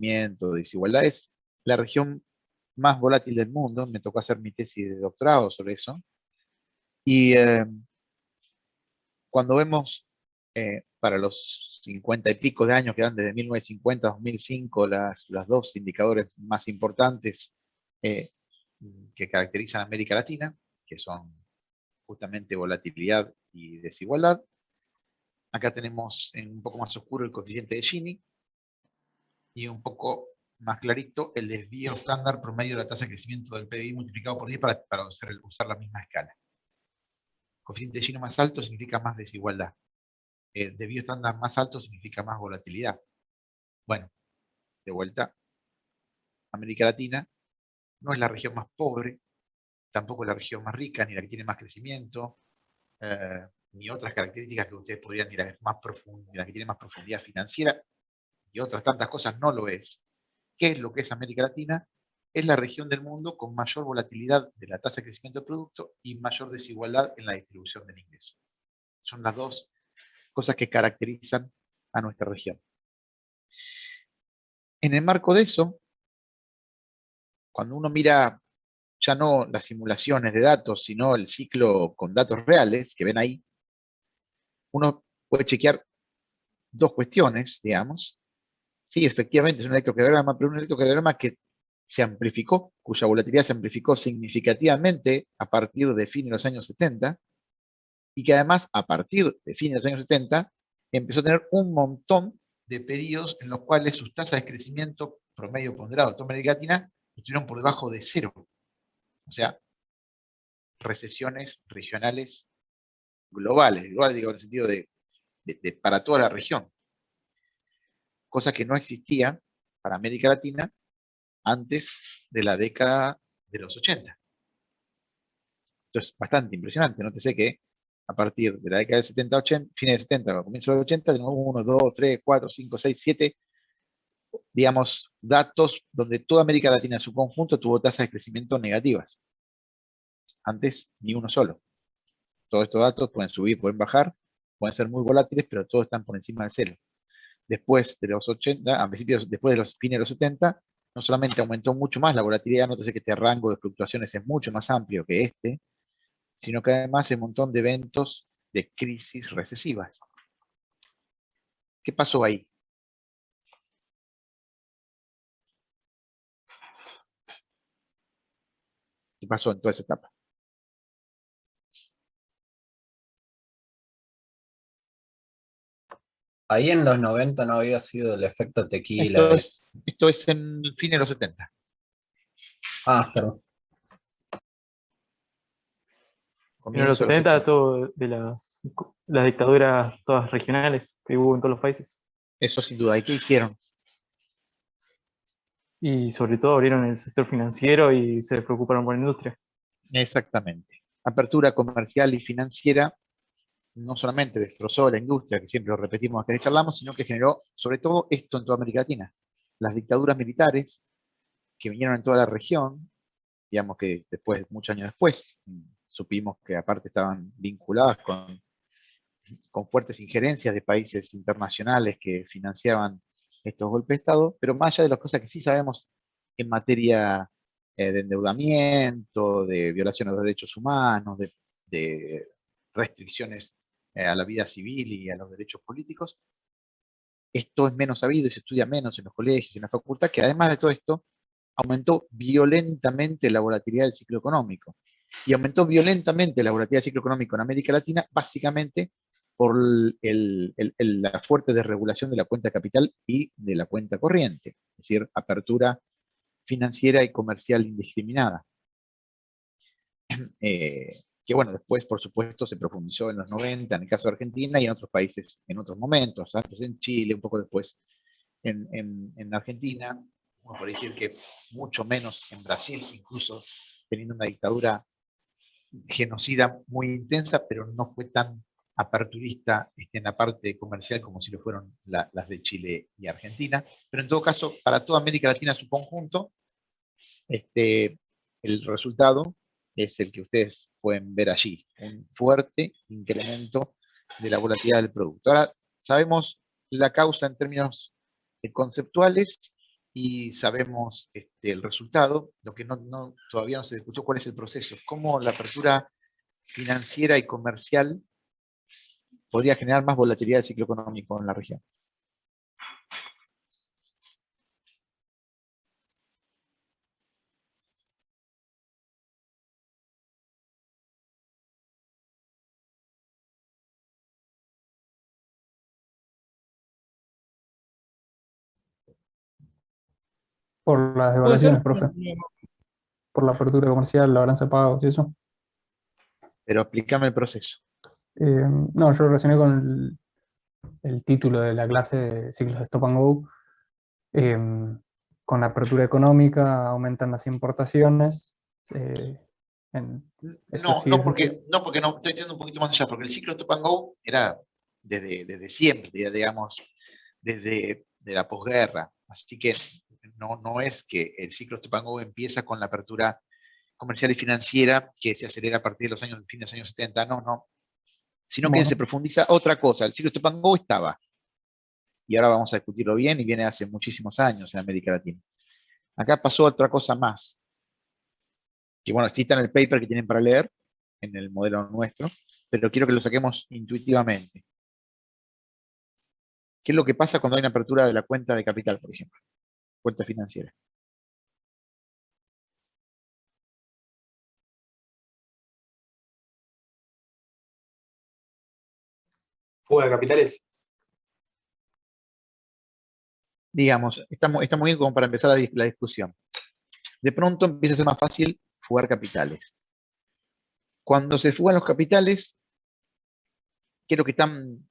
de desigualdad, es la región más volátil del mundo. Me tocó hacer mi tesis de doctorado sobre eso. Y cuando vemos para los 50 y pico de años que dan desde 1950 a 2005, las dos indicadores más importantes eh, que caracterizan a América Latina, que son justamente volatilidad y desigualdad. Acá tenemos en un poco más oscuro el coeficiente de Gini y un poco más clarito el desvío estándar promedio de la tasa de crecimiento del PBI multiplicado por 10 para usar la misma escala. Coeficiente de Gini más alto significa más desigualdad. Desvío estándar más alto significa más volatilidad. Bueno, de vuelta, América Latina no es la región más pobre, tampoco es la región más rica, ni la que tiene más crecimiento, ni otras características que ustedes podrían, ni la que tiene más profundidad financiera, y otras tantas cosas no lo es. ¿Qué es lo que es América Latina? Es la región del mundo con mayor volatilidad de la tasa de crecimiento del producto y mayor desigualdad en la distribución del ingreso. Son las dos cosas que caracterizan a nuestra región. En el marco de eso, cuando uno mira ya no las simulaciones de datos, sino el ciclo con datos reales que ven ahí, uno puede chequear dos cuestiones, digamos. Sí, efectivamente es un electrocardiograma, pero un electrocardiograma que se amplificó, cuya volatilidad se amplificó significativamente a partir de fines de los años 70, y que además a partir de fines de los años 70 empezó a tener un montón de periodos en los cuales sus tasas de crecimiento promedio ponderado de toda América Latina estuvieron por debajo de cero. O sea, recesiones regionales globales digo en el sentido de para toda la región, cosa que no existía para América Latina antes de la década de los 80. Esto es bastante impresionante. Nótese que a partir de la década del 70, 80, fines de 70, comienzo de los 80, tenemos 1, 2, 3, 4, 5, 6, 7, digamos, datos donde toda América Latina en su conjunto tuvo tasas de crecimiento negativas. Antes, ni uno solo. Todos estos datos pueden subir, pueden bajar, pueden ser muy volátiles, pero todos están por encima del cero. Después de los 80, a principios, después de los fines de los 70, no solamente aumentó mucho más la volatilidad, nótese que este rango de fluctuaciones es mucho más amplio que este, sino que además hay un montón de eventos de crisis recesivas. ¿Qué pasó ahí? ¿Qué pasó en toda esa etapa? Ahí en los 90 no había sido el efecto tequila. Esto es en el fin de los 70. Ah, perdón. En los Comienzo de los 70 80. todo de las dictaduras todas regionales que hubo en todos los países. Eso sin duda. ¿Y qué hicieron? Y sobre todo abrieron el sector financiero y se preocuparon por la industria. Exactamente. Apertura comercial y financiera no solamente destrozó la industria, que siempre lo repetimos que charlamos, sino que generó sobre todo esto en toda América Latina. Las dictaduras militares que vinieron en toda la región, digamos que después, muchos años después, supimos que aparte estaban vinculadas con fuertes injerencias de países internacionales que financiaban estos golpes de Estado, pero más allá de las cosas que sí sabemos en materia de endeudamiento, de violación de los derechos humanos, de restricciones a la vida civil y a los derechos políticos, esto es menos sabido y se estudia menos en los colegios y en la facultad, que además de todo esto, aumentó violentamente la volatilidad del ciclo económico. Y aumentó violentamente la volatilidad del ciclo económico en América Latina, básicamente por la fuerte desregulación de la cuenta capital y de la cuenta corriente, es decir, apertura financiera y comercial indiscriminada. Que bueno, después, por supuesto, se profundizó en los 90, en el caso de Argentina, y en otros países, en otros momentos, antes en Chile, un poco después en Argentina, uno podría decir que mucho menos en Brasil, incluso teniendo una dictadura genocida muy intensa, pero no fue tan aperturista en la parte comercial como si lo fueron las de Chile y Argentina. Pero en todo caso, para toda América Latina en su conjunto, el resultado es el que ustedes pueden ver allí, un fuerte incremento de la volatilidad del producto. Ahora, sabemos la causa en términos conceptuales y sabemos el resultado. Lo que todavía no se discutió cuál es el proceso, cómo la apertura financiera y comercial podría generar más volatilidad del ciclo económico en la región. Por las Puede ser. devaluaciones, profe. Por la apertura comercial, la balanza de pagos y eso. Pero explícame el proceso. No, yo lo relacioné con el título de la clase de ciclos de Stop and Go. Con la apertura económica aumentan las importaciones. Eso sí, No, eso sí. porque no, estoy yendo un poquito más allá, porque el ciclo Stop and Go era desde siempre, digamos, desde de la posguerra. Así que no es que el ciclo Stop and Go empieza con la apertura comercial y financiera que se acelera a partir de los fines de los años 70, no. Sino que Bueno, se profundiza otra cosa. El ciclo Stop and Go estaba, y ahora vamos a discutirlo bien, y viene hace muchísimos años en América Latina. Acá pasó otra cosa más, que bueno, cita en el paper que tienen para leer, en el modelo nuestro, pero quiero que lo saquemos intuitivamente. ¿Qué es lo que pasa cuando hay una apertura de la cuenta de capital, por ejemplo? Cuenta financiera. Fuga de capitales. Digamos, está muy bien como para empezar la discusión. De pronto empieza a ser más fácil fugar capitales. Cuando se fugan los capitales, ¿qué es lo que están,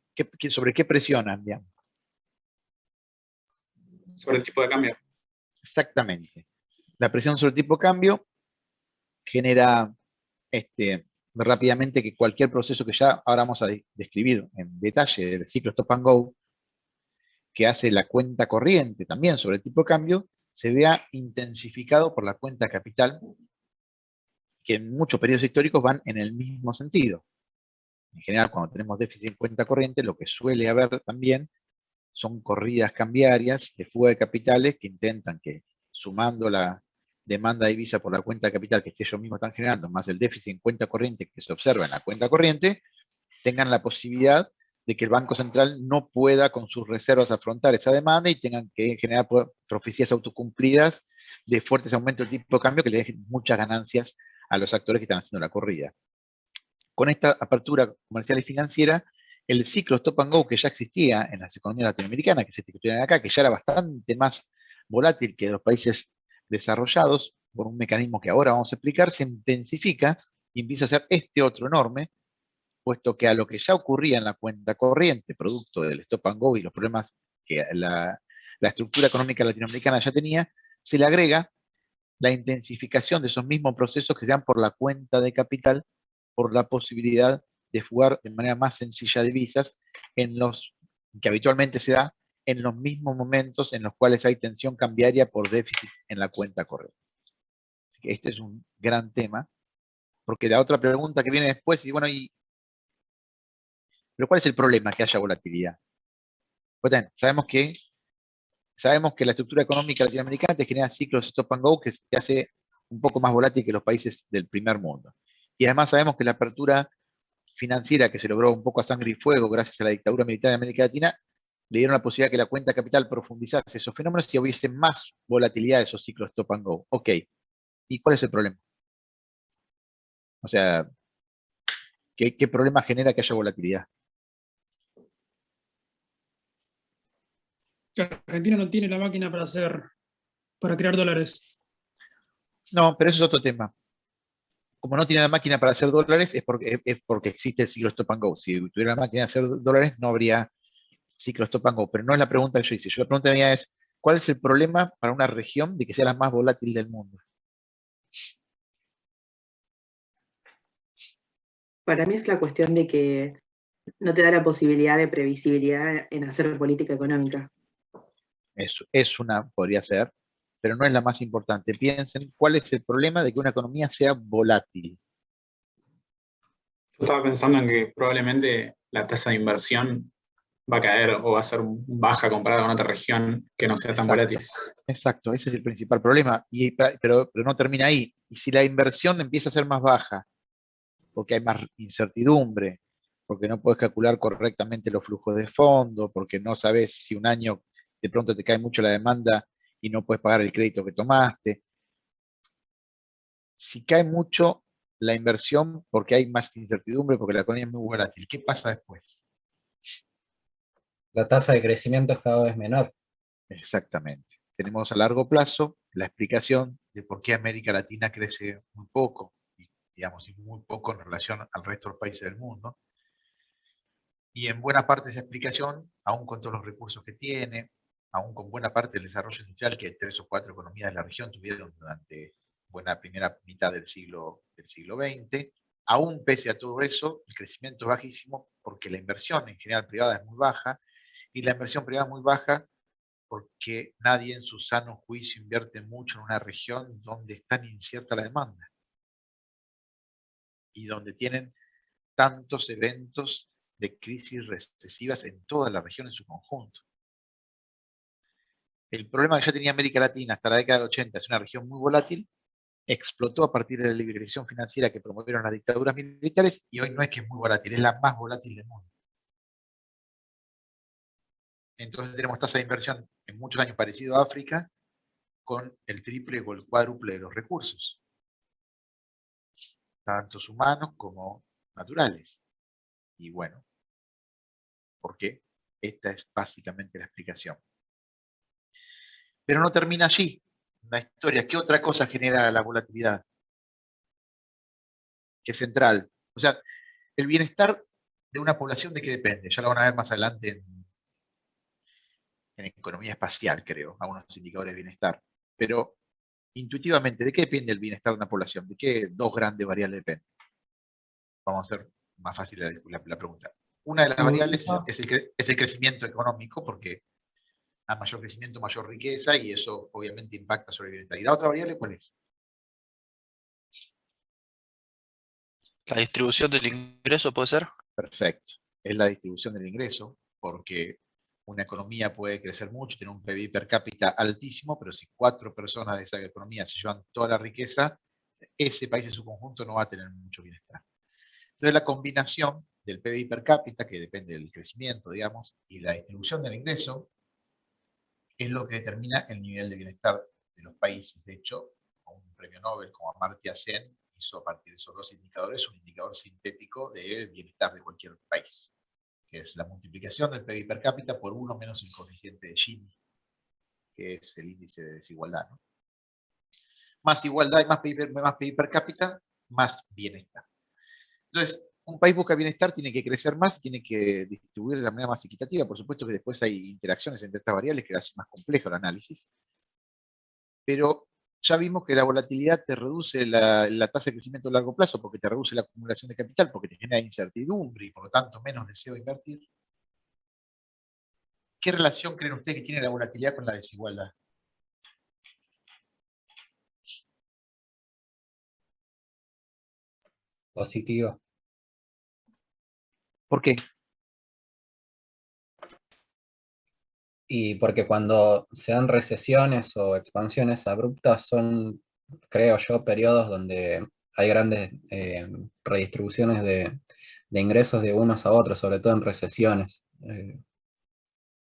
sobre qué presionan, digamos? Sobre el tipo de cambio. Exactamente. La presión sobre el tipo de cambio genera rápidamente que cualquier proceso que ya ahora vamos a describir en detalle del ciclo Stop and Go, que hace la cuenta corriente también sobre el tipo de cambio, se vea intensificado por la cuenta capital, que en muchos periodos históricos van en el mismo sentido. En general, cuando tenemos déficit en cuenta corriente, lo que suele haber también son corridas cambiarias de fuga de capitales que intentan que, sumando la demanda de divisa por la cuenta capital que ellos mismos están generando, más el déficit en cuenta corriente que se observa en la cuenta corriente, tengan la posibilidad de que el Banco Central no pueda con sus reservas afrontar esa demanda y tengan que generar profecías autocumplidas de fuertes aumentos del tipo de cambio que le dejen muchas ganancias a los actores que están haciendo la corrida. Con esta apertura comercial y financiera, el ciclo Stop and Go que ya existía en las economías latinoamericanas, que se discutían acá, que ya era bastante más volátil que de los países desarrollados, por un mecanismo que ahora vamos a explicar, se intensifica y empieza a ser este otro enorme, puesto que a lo que ya ocurría en la cuenta corriente, producto del Stop and Go y los problemas que la estructura económica latinoamericana ya tenía, se le agrega la intensificación de esos mismos procesos que se dan por la cuenta de capital, por la posibilidad de fugar de manera más sencilla divisas que habitualmente se da en los mismos momentos en los cuales hay tensión cambiaria por déficit en la cuenta corriente. Este es un gran tema, porque la otra pregunta que viene después, y bueno, ¿pero cuál es el problema que haya volatilidad? Pues bien, sabemos que la estructura económica latinoamericana te genera ciclos stop and go que te hace un poco más volátil que los países del primer mundo. Y además sabemos que la apertura financiera que se logró un poco a sangre y fuego gracias a la dictadura militar en América Latina, le dieron la posibilidad que la cuenta capital profundizase esos fenómenos y hubiese más volatilidad de esos ciclos stop and go. Ok, ¿y cuál es el problema? O sea, ¿qué problema genera que haya volatilidad? Que Argentina no tiene la máquina para crear dólares. No, pero eso es otro tema. Como no tiene la máquina para hacer dólares, es porque existe el ciclo stop and go. Si tuviera la máquina de hacer dólares, no habría ciclo stop and go. Pero no es la pregunta que yo hice. La pregunta mía es, ¿cuál es el problema para una región de que sea la más volátil del mundo? Para mí es la cuestión de que no te da la posibilidad de previsibilidad en hacer política económica. Podría ser, pero no es la más importante. Piensen, ¿cuál es el problema de que una economía sea volátil? Yo estaba pensando en que probablemente la tasa de inversión va a caer o va a ser baja comparada con otra región que no sea tan Exacto. volátil. Exacto, ese es el principal problema. Pero no termina ahí. Y si la inversión empieza a ser más baja, porque hay más incertidumbre, porque no puedes calcular correctamente los flujos de fondo, porque no sabes si un año de pronto te cae mucho la demanda y no puedes pagar el crédito que tomaste. Si cae mucho la inversión porque hay más incertidumbre, porque la economía es muy volátil, ¿qué pasa después? La tasa de crecimiento es cada vez menor. Exactamente. Tenemos a largo plazo la explicación de por qué América Latina crece muy poco, digamos, y muy poco en relación al resto de los países del mundo. Y en buena parte esa explicación, aún con todos los recursos que tiene, aún con buena parte del desarrollo industrial que 3 o 4 economías de la región tuvieron durante buena primera mitad del siglo XX, aún pese a todo eso, el crecimiento es bajísimo porque la inversión en general privada es muy baja, y la inversión privada es muy baja porque nadie en su sano juicio invierte mucho en una región donde es tan incierta la demanda y donde tienen tantos eventos de crisis recesivas en toda la región en su conjunto. El problema que ya tenía América Latina hasta la década del 80, es una región muy volátil, explotó a partir de la liberalización financiera que promovieron las dictaduras militares, y hoy no es que es muy volátil, es la más volátil del mundo. Entonces tenemos tasa de inversión en muchos años parecido a África, con el triple o el cuádruple de los recursos, tanto humanos como naturales. Y bueno, ¿por qué? Esta es básicamente la explicación. Pero no termina allí la historia. ¿Qué otra cosa genera la volatilidad? Que es central. O sea, el bienestar de una población, ¿de qué depende? Ya lo van a ver más adelante en economía espacial, creo, algunos indicadores de bienestar. Pero intuitivamente, ¿de qué depende el bienestar de una población? ¿De qué dos grandes variables dependen? Vamos a hacer más fácil la pregunta. Una de las variables es el crecimiento económico, porque a mayor crecimiento, mayor riqueza, y eso obviamente impacta sobre el bienestar. ¿Y la otra variable cuál es? La distribución del ingreso puede ser. Perfecto. Es la distribución del ingreso, porque una economía puede crecer mucho, tener un PBI per cápita altísimo, pero si 4 personas de esa economía se llevan toda la riqueza, ese país en su conjunto no va a tener mucho bienestar. Entonces la combinación del PBI per cápita, que depende del crecimiento, digamos, y la distribución del ingreso, es lo que determina el nivel de bienestar de los países. De hecho, un premio Nobel como Amartya Sen hizo a partir de esos dos indicadores un indicador sintético del bienestar de cualquier país, que es la multiplicación del PIB per cápita por 1 menos el coeficiente de Gini, que es el índice de desigualdad, ¿no? Más igualdad y más PIB per cápita, más bienestar. Entonces, un país busca bienestar, tiene que crecer más, tiene que distribuir de la manera más equitativa. Por supuesto que después hay interacciones entre estas variables que hacen más complejo el análisis. Pero ya vimos que la volatilidad te reduce la tasa de crecimiento a largo plazo, porque te reduce la acumulación de capital, porque te genera incertidumbre y por lo tanto menos deseo de invertir. ¿Qué relación creen ustedes que tiene la volatilidad con la desigualdad? Positivo. ¿Por qué? Y porque cuando se dan recesiones o expansiones abruptas son, creo yo, periodos donde hay grandes redistribuciones de ingresos de unos a otros, sobre todo en recesiones.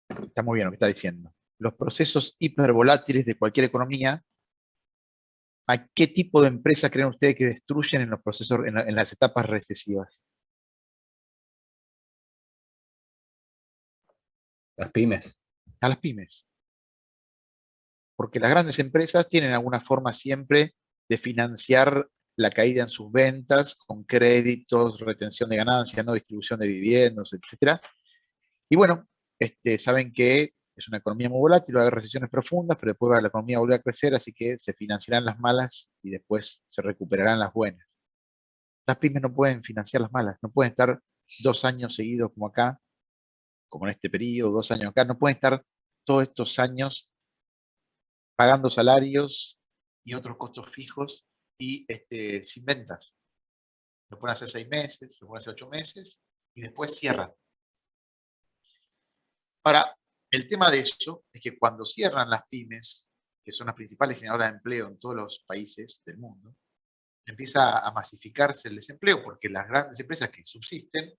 Está muy bien lo que está diciendo. Los procesos hipervolátiles de cualquier economía, ¿a qué tipo de empresas creen ustedes que destruyen en los procesos, en las etapas recesivas? Las pymes. A las pymes. Porque las grandes empresas tienen alguna forma siempre de financiar la caída en sus ventas con créditos, retención de ganancias, no distribución de viviendas, etc. Y bueno, saben que es una economía muy volátil, va a haber recesiones profundas, pero después va a la economía volver a crecer, así que se financiarán las malas y después se recuperarán las buenas. Las pymes no pueden financiar las malas, no pueden estar 2 años seguidos como acá, como en este periodo, 2 años acá, no pueden estar todos estos años pagando salarios y otros costos fijos y sin ventas. Lo pueden hacer 6 meses, lo pueden hacer 8 meses y después cierran. Ahora, el tema de eso es que cuando cierran las pymes, que son las principales generadoras de empleo en todos los países del mundo, empieza a masificarse el desempleo, porque las grandes empresas que subsisten,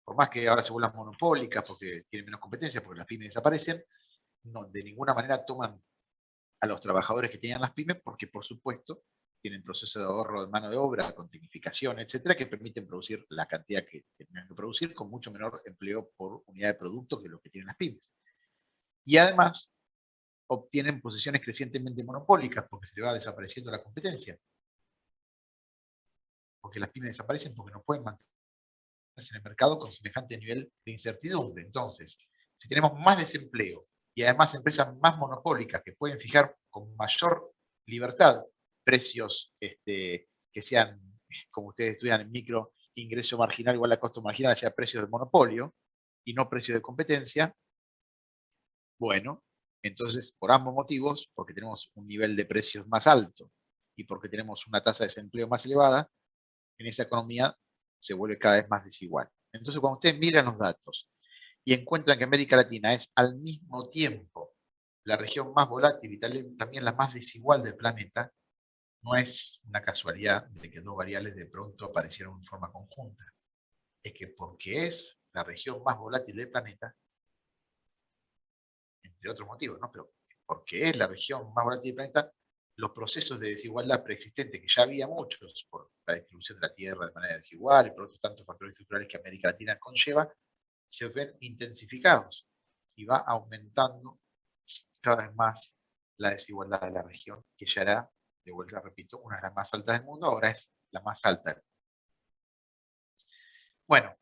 por más que ahora se vuelvan monopólicas porque tienen menos competencia, porque las pymes desaparecen, no, de ninguna manera toman a los trabajadores que tenían las pymes, porque por supuesto tienen procesos de ahorro de mano de obra, con tecnificación, etcétera, que permiten producir la cantidad que tenían que producir con mucho menor empleo por unidad de producto que lo que tienen las pymes. Y además obtienen posiciones crecientemente monopólicas porque se le va desapareciendo la competencia. Porque las pymes desaparecen porque no pueden mantenerse en el mercado con semejante nivel de incertidumbre. Entonces, si tenemos más desempleo y además empresas más monopólicas que pueden fijar con mayor libertad precios que sean, como ustedes estudian en micro, ingreso marginal igual a costo marginal, sea precios de monopolio y no precios de competencia, bueno, entonces por ambos motivos, porque tenemos un nivel de precios más alto y porque tenemos una tasa de desempleo más elevada, en esa economía se vuelve cada vez más desigual. Entonces, cuando ustedes miran los datos y encuentran que América Latina es al mismo tiempo la región más volátil y también la más desigual del planeta, no es una casualidad de que dos variables de pronto aparecieron en forma conjunta. Es que porque es la región más volátil del planeta, entre otros motivos, ¿no? Pero porque es la región más volátil del planeta, los procesos de desigualdad preexistentes, que ya había muchos por la distribución de la tierra de manera desigual y por otros tantos factores estructurales que América Latina conlleva, se ven intensificados y va aumentando cada vez más la desigualdad de la región, que ya era, de vuelta repito, una de las más altas del mundo, ahora es la más alta. Bueno,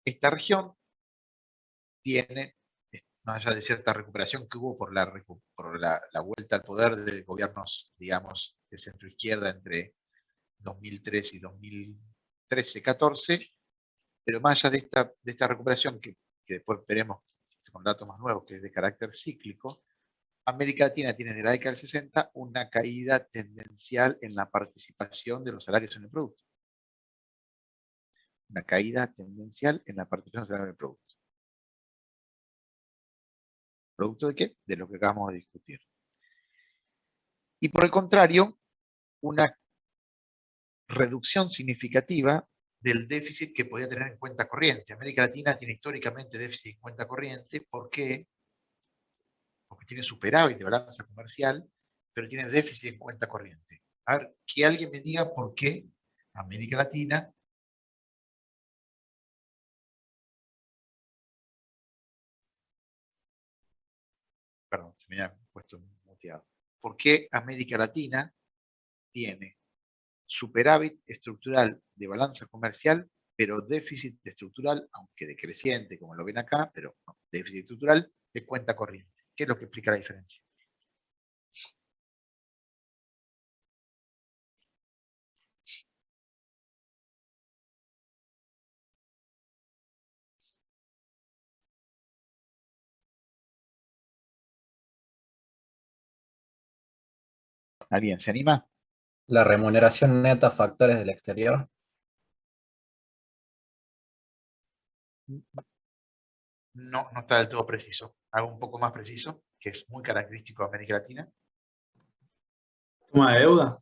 esta región tiene, más allá de cierta recuperación que hubo por la vuelta al poder de gobiernos, digamos, de centro-izquierda entre 2003 y 2013-14, pero más allá de esta recuperación, que después veremos con datos más nuevos, que es de carácter cíclico, América Latina tiene desde la década del 60 una caída tendencial en la participación de los salarios en el producto. Una caída tendencial en la participación de los salarios en el producto. ¿Producto de qué? De lo que acabamos de discutir. Y por el contrario, una reducción significativa del déficit que podía tener en cuenta corriente. América Latina tiene históricamente déficit en cuenta corriente. ¿Por qué? Porque tiene superávit de balanza comercial, pero tiene déficit en cuenta corriente. A ver, que alguien me diga por qué América Latina perdón, se me había puesto muteado. ¿Por qué América Latina tiene superávit estructural de balanza comercial, pero déficit estructural, aunque decreciente, como lo ven acá, pero no, déficit estructural de cuenta corriente? ¿Qué es lo que explica la diferencia? ¿Alguien se anima? La remuneración neta a factores del exterior. No, no está del todo preciso. Algo un poco más preciso, que es muy característico de América Latina. Toma de deuda.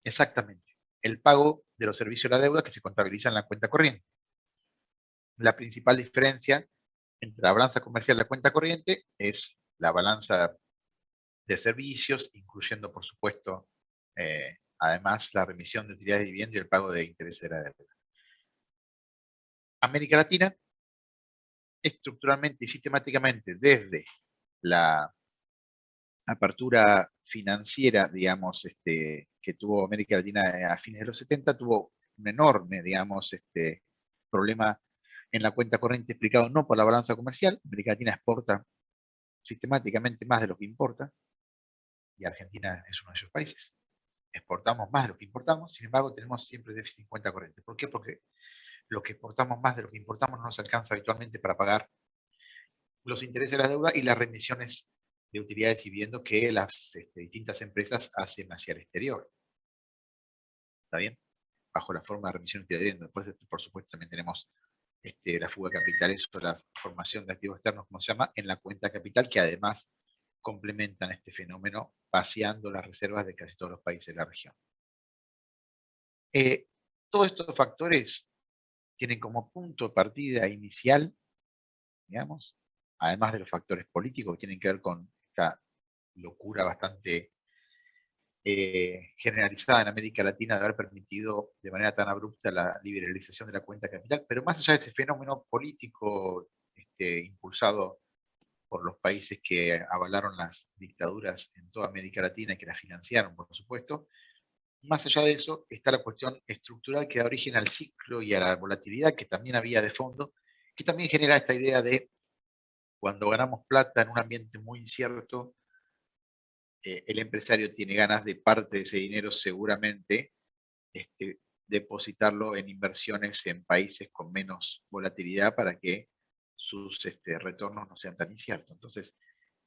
Exactamente. El pago de los servicios de la deuda que se contabiliza en la cuenta corriente. La principal diferencia entre la balanza comercial y la cuenta corriente es la balanza de servicios, incluyendo, por supuesto, además la remisión de utilidades de dividendo y el pago de intereses de la deuda. América Latina, estructuralmente y sistemáticamente, desde la apertura financiera, digamos, que tuvo América Latina a fines de los 70, tuvo un enorme, digamos, problema en la cuenta corriente explicado no por la balanza comercial. América Latina exporta sistemáticamente más de lo que importa, y Argentina es uno de esos países. Exportamos más de lo que importamos, sin embargo tenemos siempre déficit en cuenta corriente. ¿Por qué? Porque lo que exportamos más de lo que importamos no nos alcanza habitualmente para pagar los intereses de la deuda y las remisiones de utilidades y dividendos que las distintas empresas hacen hacia el exterior. ¿Está bien? bajo la forma de remisión de dividendos. Después, por supuesto, también tenemos la fuga de capitales o la formación de activos externos, como se llama, en la cuenta capital, que además complementan este fenómeno vaciando las reservas de casi todos los países de la región. Todos estos factores tienen como punto de partida inicial, digamos, además de los factores políticos que tienen que ver con esta locura bastante generalizada en América Latina de haber permitido de manera tan abrupta la liberalización de la cuenta capital, pero más allá de ese fenómeno político impulsado por los países que avalaron las dictaduras en toda América Latina y que las financiaron, por supuesto, más allá de eso está la cuestión estructural que da origen al ciclo y a la volatilidad que también había de fondo, que también genera esta idea de cuando ganamos plata en un ambiente muy incierto, el empresario tiene ganas de parte de ese dinero seguramente depositarlo en inversiones en países con menos volatilidad para que sus retornos no sean tan inciertos. Entonces,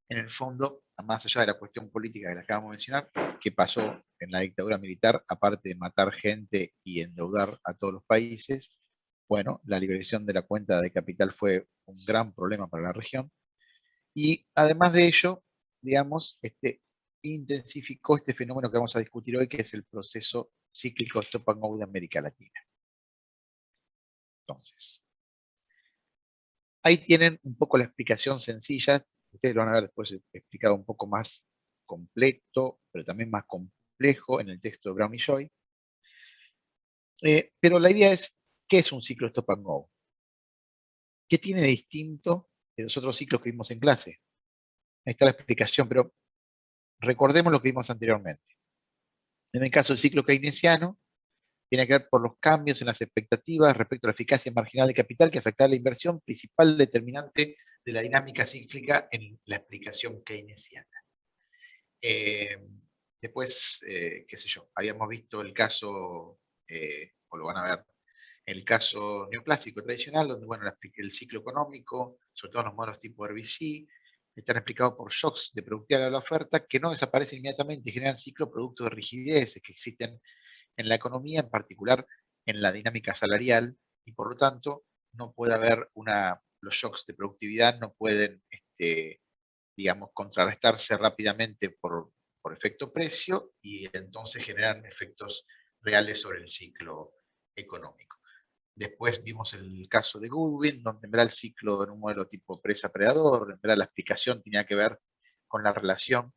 en el fondo, más allá de la cuestión política que la acabamos de mencionar, que pasó en la dictadura militar, aparte de matar gente y endeudar a todos los países, bueno, la liberación de la cuenta de capital fue un gran problema para la región. Y además de ello, digamos, intensificó este fenómeno que vamos a discutir hoy, que es el proceso cíclico stop and go de América Latina. Entonces, ahí tienen un poco la explicación sencilla. Ustedes lo van a ver después explicado un poco más completo, pero también más complejo en el texto de Brown y Joy. Pero la idea es, ¿qué es un ciclo stop and go? ¿Qué tiene de distinto de los otros ciclos que vimos en clase? Ahí está la explicación, pero recordemos lo que vimos anteriormente. En el caso del ciclo keynesiano, tiene que ver por los cambios en las expectativas respecto a la eficacia marginal de capital que afecta a la inversión, principal determinante de la dinámica cíclica en la explicación keynesiana. Después, qué sé yo, habíamos visto el caso, o lo van a ver, el caso neoclásico tradicional, donde bueno, el ciclo económico, sobre todo en los modelos tipo RBC, están explicados por shocks de productividad de la oferta que no desaparecen inmediatamente y generan ciclos producto de rigideces que existen en la economía, en particular en la dinámica salarial, y por lo tanto no puede haber los shocks de productividad no pueden, digamos, contrarrestarse rápidamente por efecto precio y entonces generan efectos reales sobre el ciclo económico. Después vimos el caso de Goodwin, donde en verdad el ciclo en un modelo tipo presa-predador, en verdad la explicación tenía que ver con la relación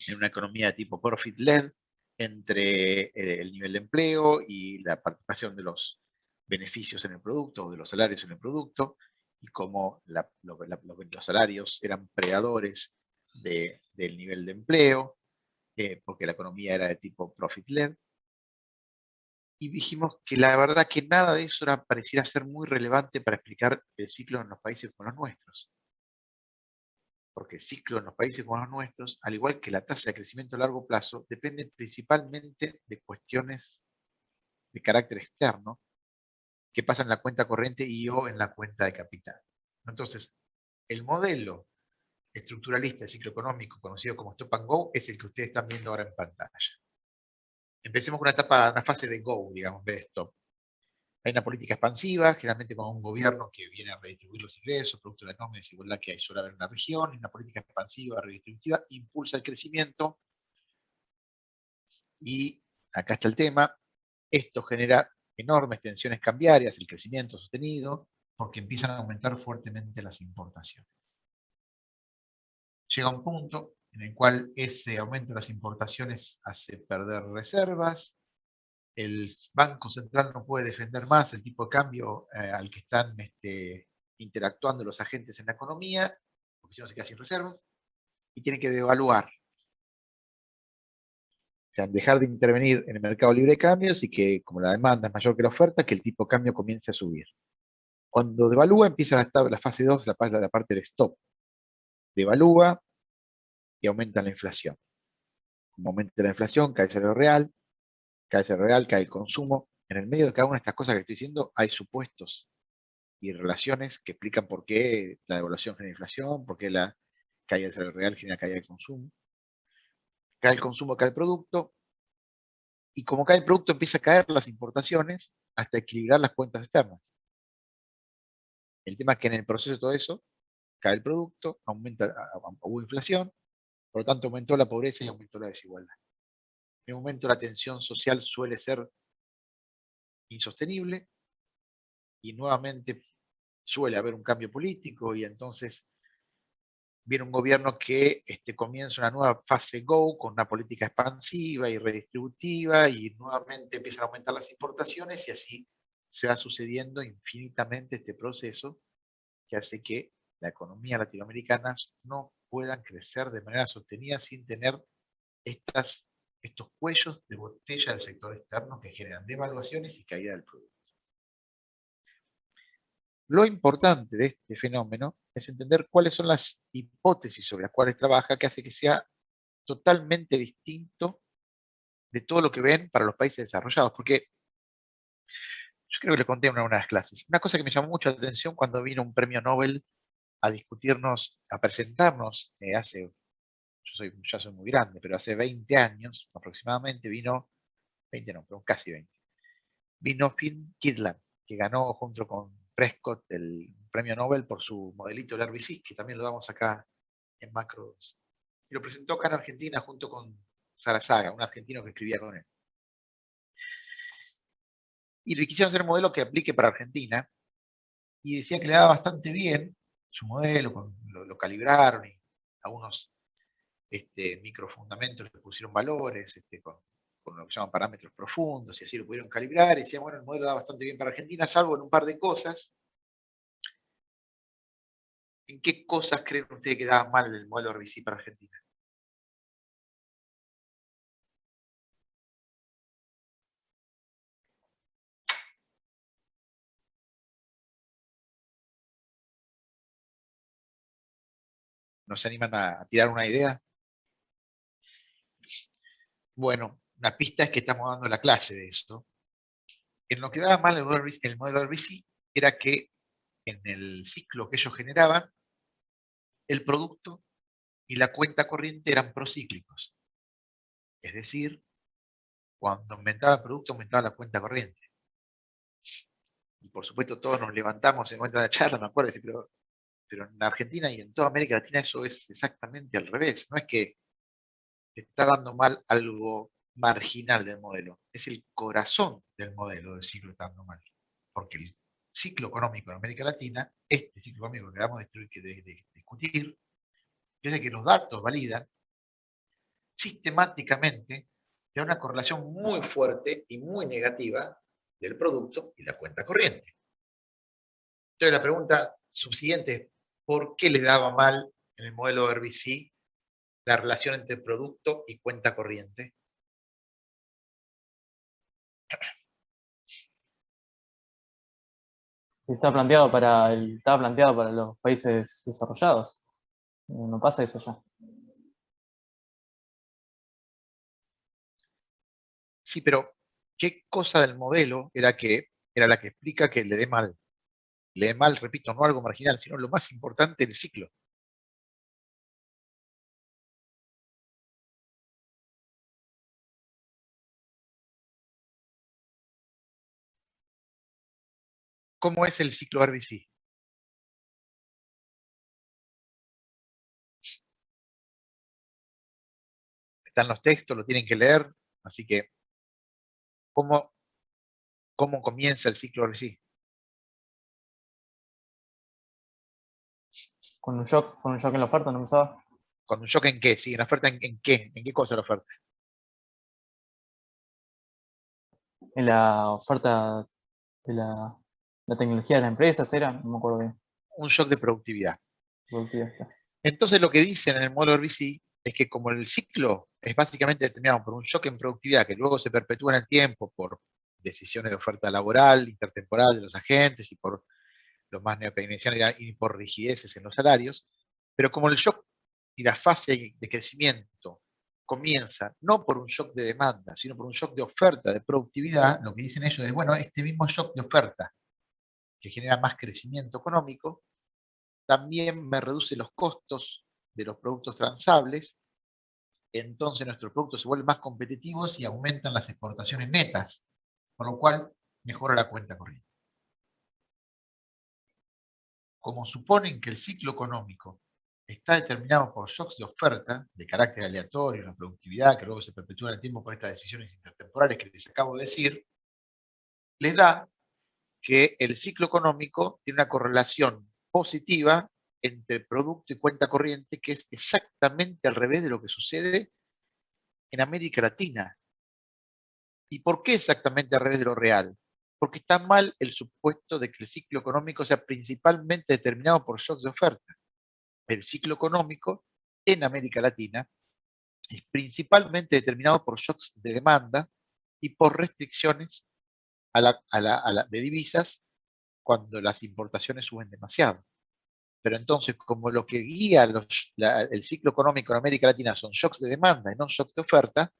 en una economía de tipo profit-led entre el nivel de empleo y la participación de los beneficios en el producto o de los salarios en el producto, y cómo los salarios eran predadores del nivel de empleo, porque la economía era de tipo profit-led. Y dijimos que la verdad que nada de eso pareciera ser muy relevante para explicar el ciclo en los países como los nuestros. Porque el ciclo en los países como los nuestros, al igual que la tasa de crecimiento a largo plazo, depende principalmente de cuestiones de carácter externo que pasan en la cuenta corriente y o en la cuenta de capital. Entonces, el modelo estructuralista de ciclo económico conocido como Stop and Go es el que ustedes están viendo ahora en pantalla. Empecemos con una fase de Go, digamos, en vez de Stop. Hay una política expansiva, generalmente con un gobierno que viene a redistribuir los ingresos, producto de la enorme desigualdad que suele haber en la región, y una política expansiva, redistributiva, impulsa el crecimiento, y acá está el tema, esto genera enormes tensiones cambiarias, el crecimiento sostenido, porque empiezan a aumentar fuertemente las importaciones. Llega un punto en el cual ese aumento de las importaciones hace perder reservas, el Banco Central no puede defender más el tipo de cambio al que están interactuando los agentes en la economía, porque si no se queda sin reservas, y tiene que devaluar. O sea, dejar de intervenir en el mercado libre de cambios y que, como la demanda es mayor que la oferta, que el tipo de cambio comience a subir. Cuando devalúa, empieza la fase 2, la parte del stop. Devalúa y aumenta la inflación. Como aumenta la inflación, cae el salario real, cae el consumo. En el medio de cada una de estas cosas que estoy diciendo, hay supuestos y relaciones que explican por qué la devaluación genera inflación, por qué la caída del salario real genera caída del consumo. Cae el consumo, cae el producto, y como cae el producto empieza a caer las importaciones hasta equilibrar las cuentas externas. El tema es que en el proceso de todo eso, cae el producto, hubo inflación, por lo tanto aumentó la pobreza y aumentó la desigualdad. En un momento la tensión social suele ser insostenible y nuevamente suele haber un cambio político y entonces viene un gobierno que comienza una nueva fase Go con una política expansiva y redistributiva y nuevamente empiezan a aumentar las importaciones y así se va sucediendo infinitamente este proceso que hace que la economía latinoamericana no puedan crecer de manera sostenida sin tener estos cuellos de botella del sector externo que generan devaluaciones y caída del producto. Lo importante de este fenómeno es entender cuáles son las hipótesis sobre las cuales trabaja, que hace que sea totalmente distinto de todo lo que ven para los países desarrollados. Porque yo creo que les conté en una de las clases. Una cosa que me llamó mucho la atención cuando vino un premio Nobel a discutirnos, a presentarnos, ya soy muy grande, pero hace 20 años aproximadamente vino, 20 no, pero casi 20, vino Finn Kidland, que ganó junto con Prescott el premio Nobel por su modelito del RBC, que también lo damos acá en Macros. Y lo presentó acá en Argentina junto con Sarazaga, un argentino que escribía con él. Y le quisieron hacer un modelo que aplique para Argentina, y decía que le daba bastante bien su modelo, lo calibraron y algunos microfundamentos le pusieron valores con lo que llaman parámetros profundos y así lo pudieron calibrar y decían, bueno, el modelo da bastante bien para Argentina, salvo en un par de cosas. ¿En qué cosas creen ustedes que daba mal el modelo RBC para Argentina? ¿No se animan a tirar una idea? Bueno, una pista es que estamos dando la clase de esto. En lo que daba mal el modelo RBC era que en el ciclo que ellos generaban, el producto y la cuenta corriente eran procíclicos. Es decir, cuando aumentaba el producto, aumentaba la cuenta corriente. Y por supuesto todos nos levantamos en nuestra charla, me acuerdo, pero en Argentina y en toda América Latina eso es exactamente al revés. No es que está dando mal algo marginal del modelo, es el corazón del modelo del ciclo está dando mal. Porque el ciclo económico en América Latina, este ciclo económico que vamos a discutir, es el que los datos validan, sistemáticamente da una correlación muy fuerte y muy negativa del producto y la cuenta corriente. Entonces la pregunta subsiguiente es, ¿por qué le daba mal en el modelo RBC la relación entre producto y cuenta corriente? Estaba planteado para los países desarrollados. No pasa eso ya. Sí, pero ¿qué cosa del modelo era la que explica que le dé mal? Le dé mal, repito, no algo marginal, sino lo más importante del ciclo. ¿Cómo es el ciclo RBC? Están los textos, lo tienen que leer, así que ¿cómo comienza el ciclo RBC? Con un shock en la oferta, ¿no pensaba? ¿Con un shock en qué? Sí, ¿en la oferta en qué? ¿En qué cosa la oferta? En la oferta de la tecnología de las empresas era, no me acuerdo bien. Un shock de productividad. Productividad, está. Entonces lo que dicen en el modelo RBC es que como el ciclo es básicamente determinado por un shock en productividad que luego se perpetúa en el tiempo por decisiones de oferta laboral, intertemporal de los agentes y por los más neokeynesianos y por rigideces en los salarios, pero como el shock y la fase de crecimiento comienza no por un shock de demanda, sino por un shock de oferta, de productividad, lo que dicen ellos es, bueno, este mismo shock de oferta que genera más crecimiento económico, también me reduce los costos de los productos transables entonces nuestros productos se vuelven más competitivos y aumentan las exportaciones netas, con lo cual mejora la cuenta corriente. Como suponen que el ciclo económico está determinado por shocks de oferta, de carácter aleatorio, la productividad, que luego se perpetúa en el tiempo por estas decisiones intertemporales que les acabo de decir, les da que el ciclo económico tiene una correlación positiva entre producto y cuenta corriente, que es exactamente al revés de lo que sucede en América Latina. ¿Y por qué exactamente al revés de lo real? Porque está mal el supuesto de que el ciclo económico sea principalmente determinado por shocks de oferta. El ciclo económico en América Latina es principalmente determinado por shocks de demanda y por restricciones de divisas cuando las importaciones suben demasiado. Pero entonces, como lo que guía el ciclo económico en América Latina son shocks de demanda y no shocks de oferta,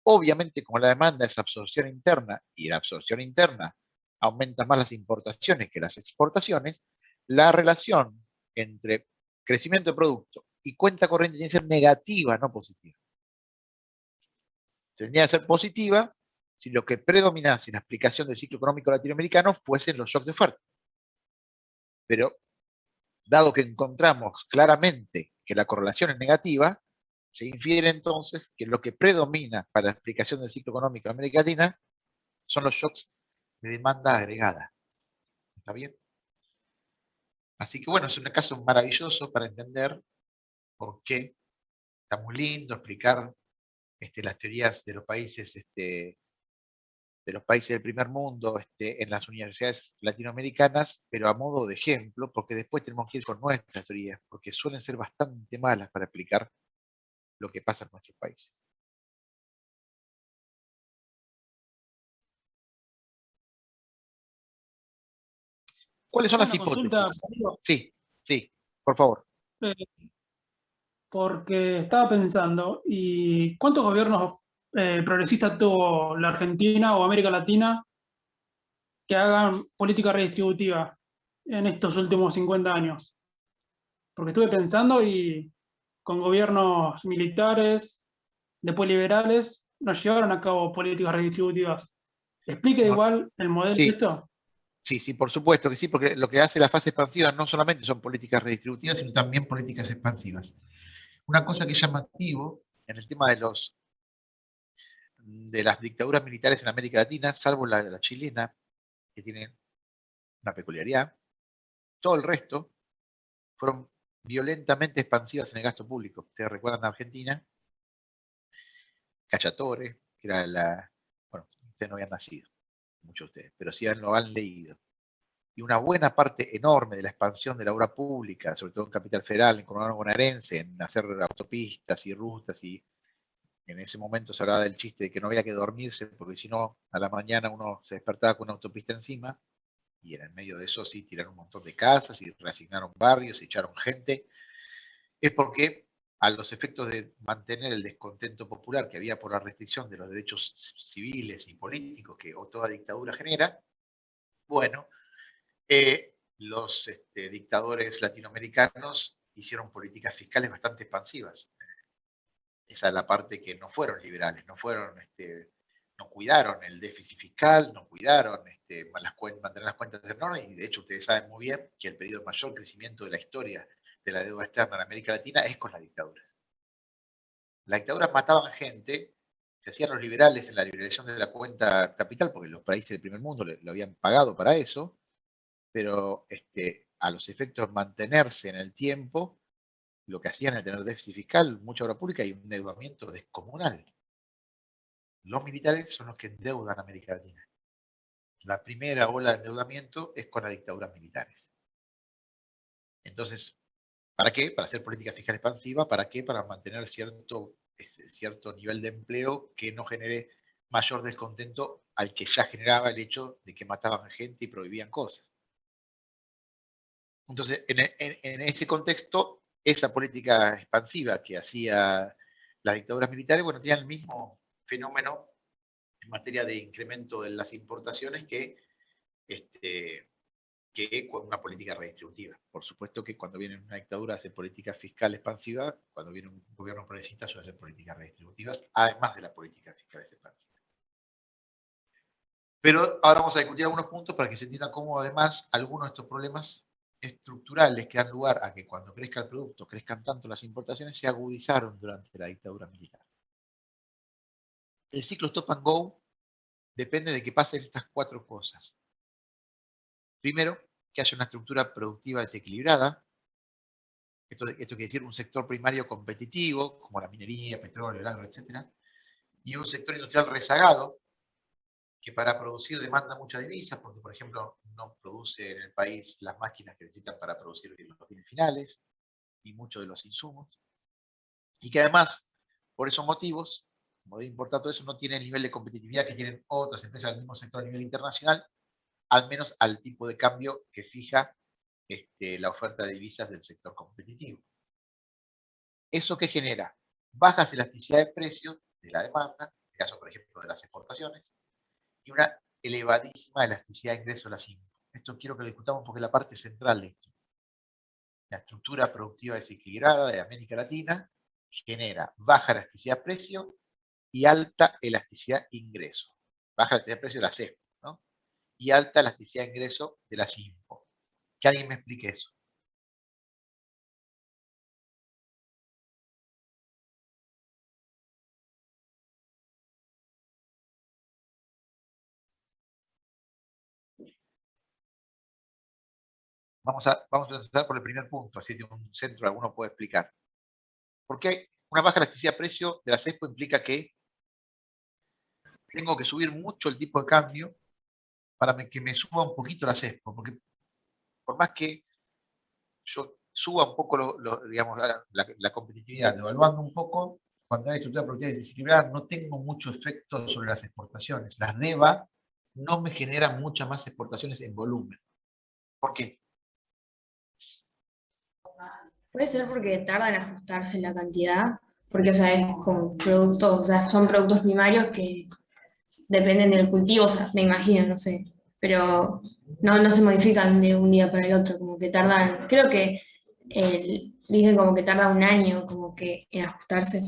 obviamente como la demanda es absorción interna y la absorción interna aumenta más las importaciones que las exportaciones, la relación entre crecimiento de producto y cuenta corriente tiene que ser negativa, no positiva. Tendría que ser positiva si lo que predominase en la explicación del ciclo económico latinoamericano fuesen los shocks de oferta. Pero, dado que encontramos claramente que la correlación es negativa, se infiere entonces que lo que predomina para la explicación del ciclo económico en América Latina son los shocks de demanda agregada. ¿Está bien? Así que bueno, es un caso maravilloso para entender por qué está muy lindo explicar las teorías de los países del primer mundo en las universidades latinoamericanas, pero a modo de ejemplo, porque después tenemos que ir con nuestras teorías, porque suelen ser bastante malas para explicar lo que pasa en nuestros países. ¿Cuáles son las Una consulta, hipótesis? Sí, sí, por favor. eh, porque estaba pensando, ¿y cuántos gobiernos progresistas tuvo la Argentina o América Latina que hagan política redistributiva en estos últimos 50 años? Porque estuve pensando y con gobiernos militares, después liberales, no llevaron a cabo políticas redistributivas. ¿Explica No, igual el modelo de sí, esto? sí, por supuesto que sí, porque lo que hace la fase expansiva no solamente son políticas redistributivas, sino también políticas expansivas. Una cosa que es llamativo en el tema de las dictaduras militares en América Latina, salvo la chilena, que tiene una peculiaridad, todo el resto fueron violentamente expansivas en el gasto público. Ustedes recuerdan a Argentina, Cachatore, que era bueno, ustedes no habían nacido, muchos de ustedes, pero sí lo han leído. Y una buena parte enorme de la expansión de la obra pública, sobre todo en Capital Federal, en Coronado Bonaerense, en hacer autopistas y rutas, y en ese momento se hablaba del chiste de que no había que dormirse, porque si no, a la mañana uno se despertaba con una autopista encima, y en el medio de eso sí tiraron un montón de casas y reasignaron barrios y echaron gente, es porque a los efectos de mantener el descontento popular que había por la restricción de los derechos civiles y políticos que toda dictadura genera, bueno, los dictadores latinoamericanos hicieron políticas fiscales bastante expansivas. Esa es la parte que no fueron liberales, no cuidaron el déficit fiscal, no cuidaron mantener las cuentas en orden, y de hecho ustedes saben muy bien que el periodo de mayor crecimiento de la historia de la deuda externa en América Latina es con las dictaduras. Las dictaduras mataban gente, se hacían los liberales en la liberalización de la cuenta capital, porque los países del primer mundo lo habían pagado para eso, pero a los efectos de mantenerse en el tiempo, lo que hacían era tener déficit fiscal, mucha obra pública y un endeudamiento descomunal. Los militares son los que endeudan a América Latina. La primera ola de endeudamiento es con las dictaduras militares. Entonces, ¿para qué? Para hacer política fiscal expansiva. ¿Para qué? Para mantener cierto nivel de empleo que no genere mayor descontento al que ya generaba el hecho de que mataban gente y prohibían cosas. Entonces, en ese contexto, esa política expansiva que hacía las dictaduras militares, bueno, tenían el mismo fenómeno en materia de incremento de las importaciones que que con una política redistributiva. Por supuesto que cuando viene una dictadura hace política fiscal expansiva, cuando viene un gobierno progresista suele hacer políticas redistributivas, además de la política fiscal expansiva. Pero ahora vamos a discutir algunos puntos para que se entienda cómo además algunos de estos problemas estructurales que dan lugar a que cuando crezca el producto, crezcan tanto las importaciones, se agudizaron durante la dictadura militar. El ciclo stop and go depende de que pasen estas 4 cosas. Primero, que haya una estructura productiva desequilibrada. Esto quiere decir un sector primario competitivo, como la minería, petróleo, el agro, etc. Y un sector industrial rezagado, que para producir demanda muchas divisas, porque por ejemplo no produce en el país las máquinas que necesitan para producir los bienes finales, y muchos de los insumos. Y que además, por esos motivos, como de importar todo eso, no tiene el nivel de competitividad que tienen otras empresas del mismo sector a nivel internacional, al menos al tipo de cambio que fija la oferta de divisas del sector competitivo. ¿Eso qué genera? Bajas elasticidad de precios de la demanda, en el caso, por ejemplo, de las exportaciones, y una elevadísima elasticidad de ingreso a las INCO. Esto quiero que lo discutamos porque es la parte central de esto. La estructura productiva desequilibrada de América Latina genera baja elasticidad de precio y alta elasticidad de ingreso. Baja elasticidad de precio de la CEP, ¿no? Y alta elasticidad de ingreso de las INCO. Que alguien me explique eso. Vamos a empezar por el primer punto, así que un centro alguno puede explicar. ¿Por qué una baja elasticidad de precio de la CESPO implica que tengo que subir mucho el tipo de cambio para que me suba un poquito la CESPO? Porque por más que yo suba un poco digamos, la competitividad, devaluando un poco, cuando hay estructura productiva desequilibrada, no tengo mucho efecto sobre las exportaciones. Las DEVA no me generan muchas más exportaciones en volumen. ¿Por qué? Puede ser porque tarda en ajustarse la cantidad, porque, o sea, es como productos, o sea, son productos primarios que dependen del cultivo, o sea, me imagino, no sé, pero no se modifican de un día para el otro, como que tardan, creo que dicen como que tarda un año como que en ajustarse.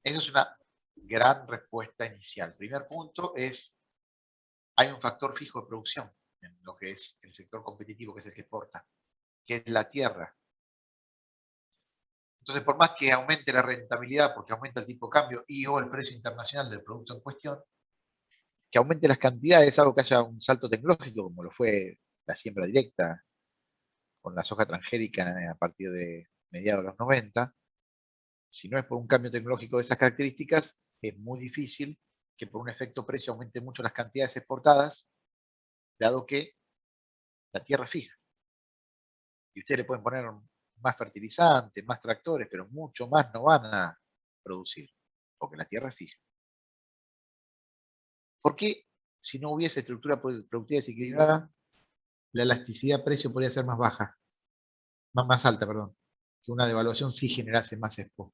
Esa es una gran respuesta inicial. Primer punto es, hay un factor fijo de producción en lo que es el sector competitivo, que es el que exporta, que es la tierra. Entonces, por más que aumente la rentabilidad, porque aumenta el tipo de cambio y o el precio internacional del producto en cuestión, que aumente las cantidades, algo que haya un salto tecnológico, como lo fue la siembra directa con la soja transgénica a partir de mediados de los 90, si no es por un cambio tecnológico de esas características, es muy difícil que por un efecto precio aumente mucho las cantidades exportadas, dado que la tierra es fija. Y ustedes le pueden poner más fertilizantes, más tractores, pero mucho más no van a producir, porque la tierra es fija. ¿Por qué, si no hubiese estructura productiva desequilibrada, la elasticidad de precio podría ser más baja, más alta, perdón, que una devaluación sí generase más expo?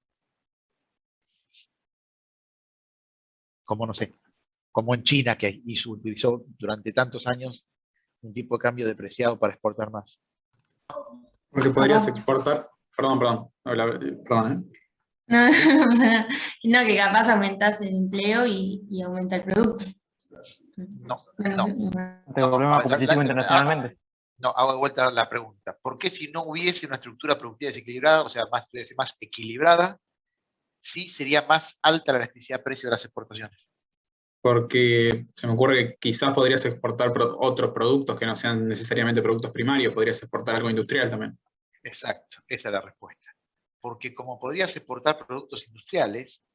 Como no sé, como en China, que utilizó durante tantos años un tipo de cambio depreciado para exportar más. Porque podrías exportar, perdón, perdón, No, no, que capaz aumentas el empleo y aumenta el producto. No, Bueno, no. sí, Te volvemos más competitivo internacionalmente. No, hago de vuelta la pregunta. ¿Por qué si no hubiese una estructura productiva desequilibrada, o sea, estuviese más equilibrada, sí sería más alta la elasticidad de precio de las exportaciones? porque se me ocurre que quizás podrías exportar otros productos que no sean necesariamente productos primarios, podrías exportar algo industrial también. Exacto, esa es la respuesta. Porque como podrías exportar productos industriales,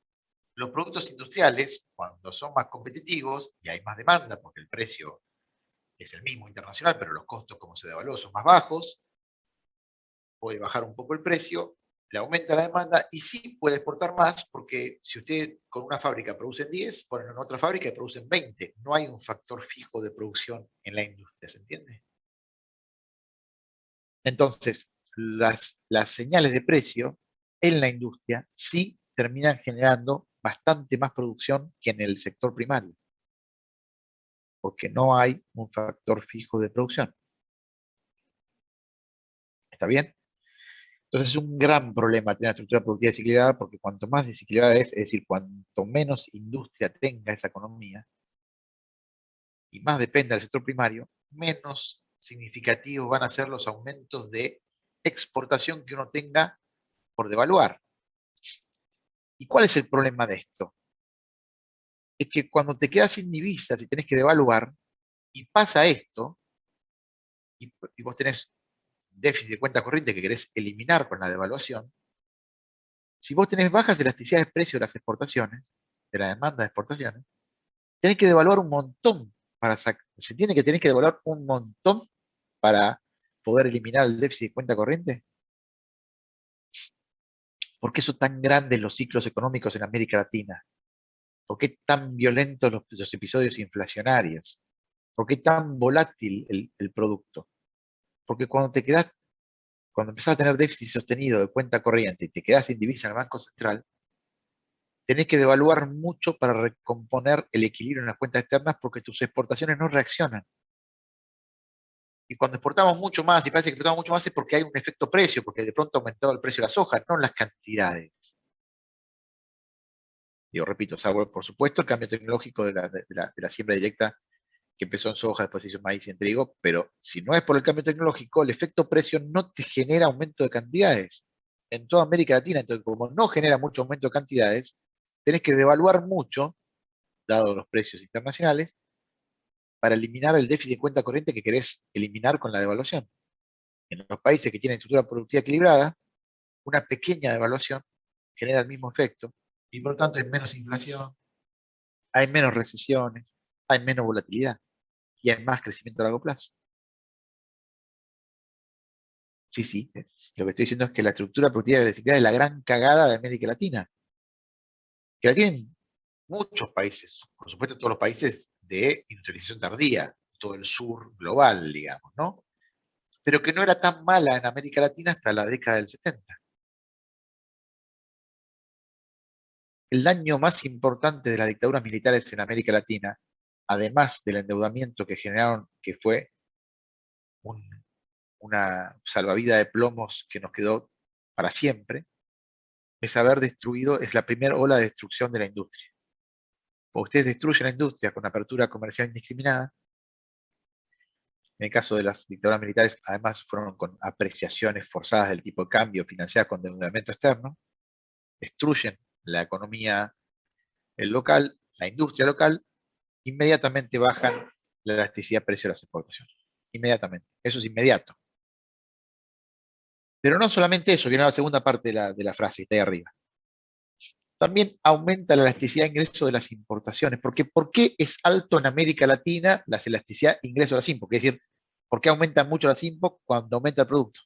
los productos industriales, cuando son más competitivos y hay más demanda, porque el precio es el mismo internacional, pero los costos, como se devaluó, son más bajos, puede bajar un poco el precio, le aumenta la demanda y sí puede exportar más, porque si usted con una fábrica producen 10, ponen en otra fábrica y producen 20. No hay un factor fijo de producción en la industria, ¿se entiende? Entonces, las señales de precio en la industria sí terminan generando bastante más producción que en el sector primario, porque no hay un factor fijo de producción. ¿Está bien? Entonces es un gran problema tener una estructura productiva desequilibrada, porque cuanto más desequilibrada es decir, cuanto menos industria tenga esa economía, y más dependa del sector primario, menos significativos van a ser los aumentos de exportación que uno tenga por devaluar. ¿Y cuál es el problema de esto? Es que cuando te quedas sin divisas y tenés que devaluar, y pasa esto, y vos tenés déficit de cuenta corriente que querés eliminar con la devaluación, si vos tenés bajas elasticidades de precio de las exportaciones, de la demanda de exportaciones, tenés que devaluar un montón se entiende que tenés que devaluar un montón para poder eliminar el déficit de cuenta corriente. ¿Por qué son tan grandes los ciclos económicos en América Latina? ¿Por qué tan violentos los episodios inflacionarios? ¿Por qué tan volátil el producto? Porque cuando empezás a tener déficit sostenido de cuenta corriente y te quedás sin divisa en el Banco Central, tenés que devaluar mucho para recomponer el equilibrio en las cuentas externas porque tus exportaciones no reaccionan. Y cuando exportamos mucho más, y parece que exportamos mucho más, es porque hay un efecto precio, porque de pronto ha aumentado el precio de la soja, no las cantidades. Digo, repito, salvo por supuesto el cambio tecnológico de la siembra directa que empezó en soja, después se hizo en maíz y en trigo, pero si no es por el cambio tecnológico, el efecto precio no te genera aumento de cantidades. En toda América Latina, entonces como no genera mucho aumento de cantidades, tenés que devaluar mucho, dado los precios internacionales, para eliminar el déficit de cuenta corriente que querés eliminar con la devaluación. En los países que tienen estructura productiva equilibrada, una pequeña devaluación genera el mismo efecto, y por lo tanto hay menos inflación, hay menos recesiones, hay menos volatilidad, y hay más crecimiento a largo plazo. Sí, sí, lo que estoy diciendo es que la estructura productiva desequilibrada es la gran cagada de América Latina, que la tienen muchos países, por supuesto todos los países de industrialización tardía, todo el sur global, digamos, ¿no? Pero que no era tan mala en América Latina hasta la década del 70. El daño más importante de las dictaduras militares en América Latina, además del endeudamiento que generaron, que fue una salvavidas de plomos que nos quedó para siempre, es haber destruido, es la primera ola de destrucción de la industria. Porque ustedes destruyen la industria con apertura comercial indiscriminada. En el caso de las dictaduras militares, además fueron con apreciaciones forzadas del tipo de cambio, financiadas con endeudamiento externo, destruyen la economía local, la industria local, inmediatamente bajan la elasticidad de precio de las exportaciones. Inmediatamente. Eso es inmediato. Pero no solamente eso, viene la segunda parte de la frase que está ahí arriba. También aumenta la elasticidad de ingreso de las importaciones. Porque ¿por qué es alto en América Latina la elasticidad de ingreso de las importaciones? Es decir, ¿por qué aumentan mucho las importaciones cuando aumenta el producto?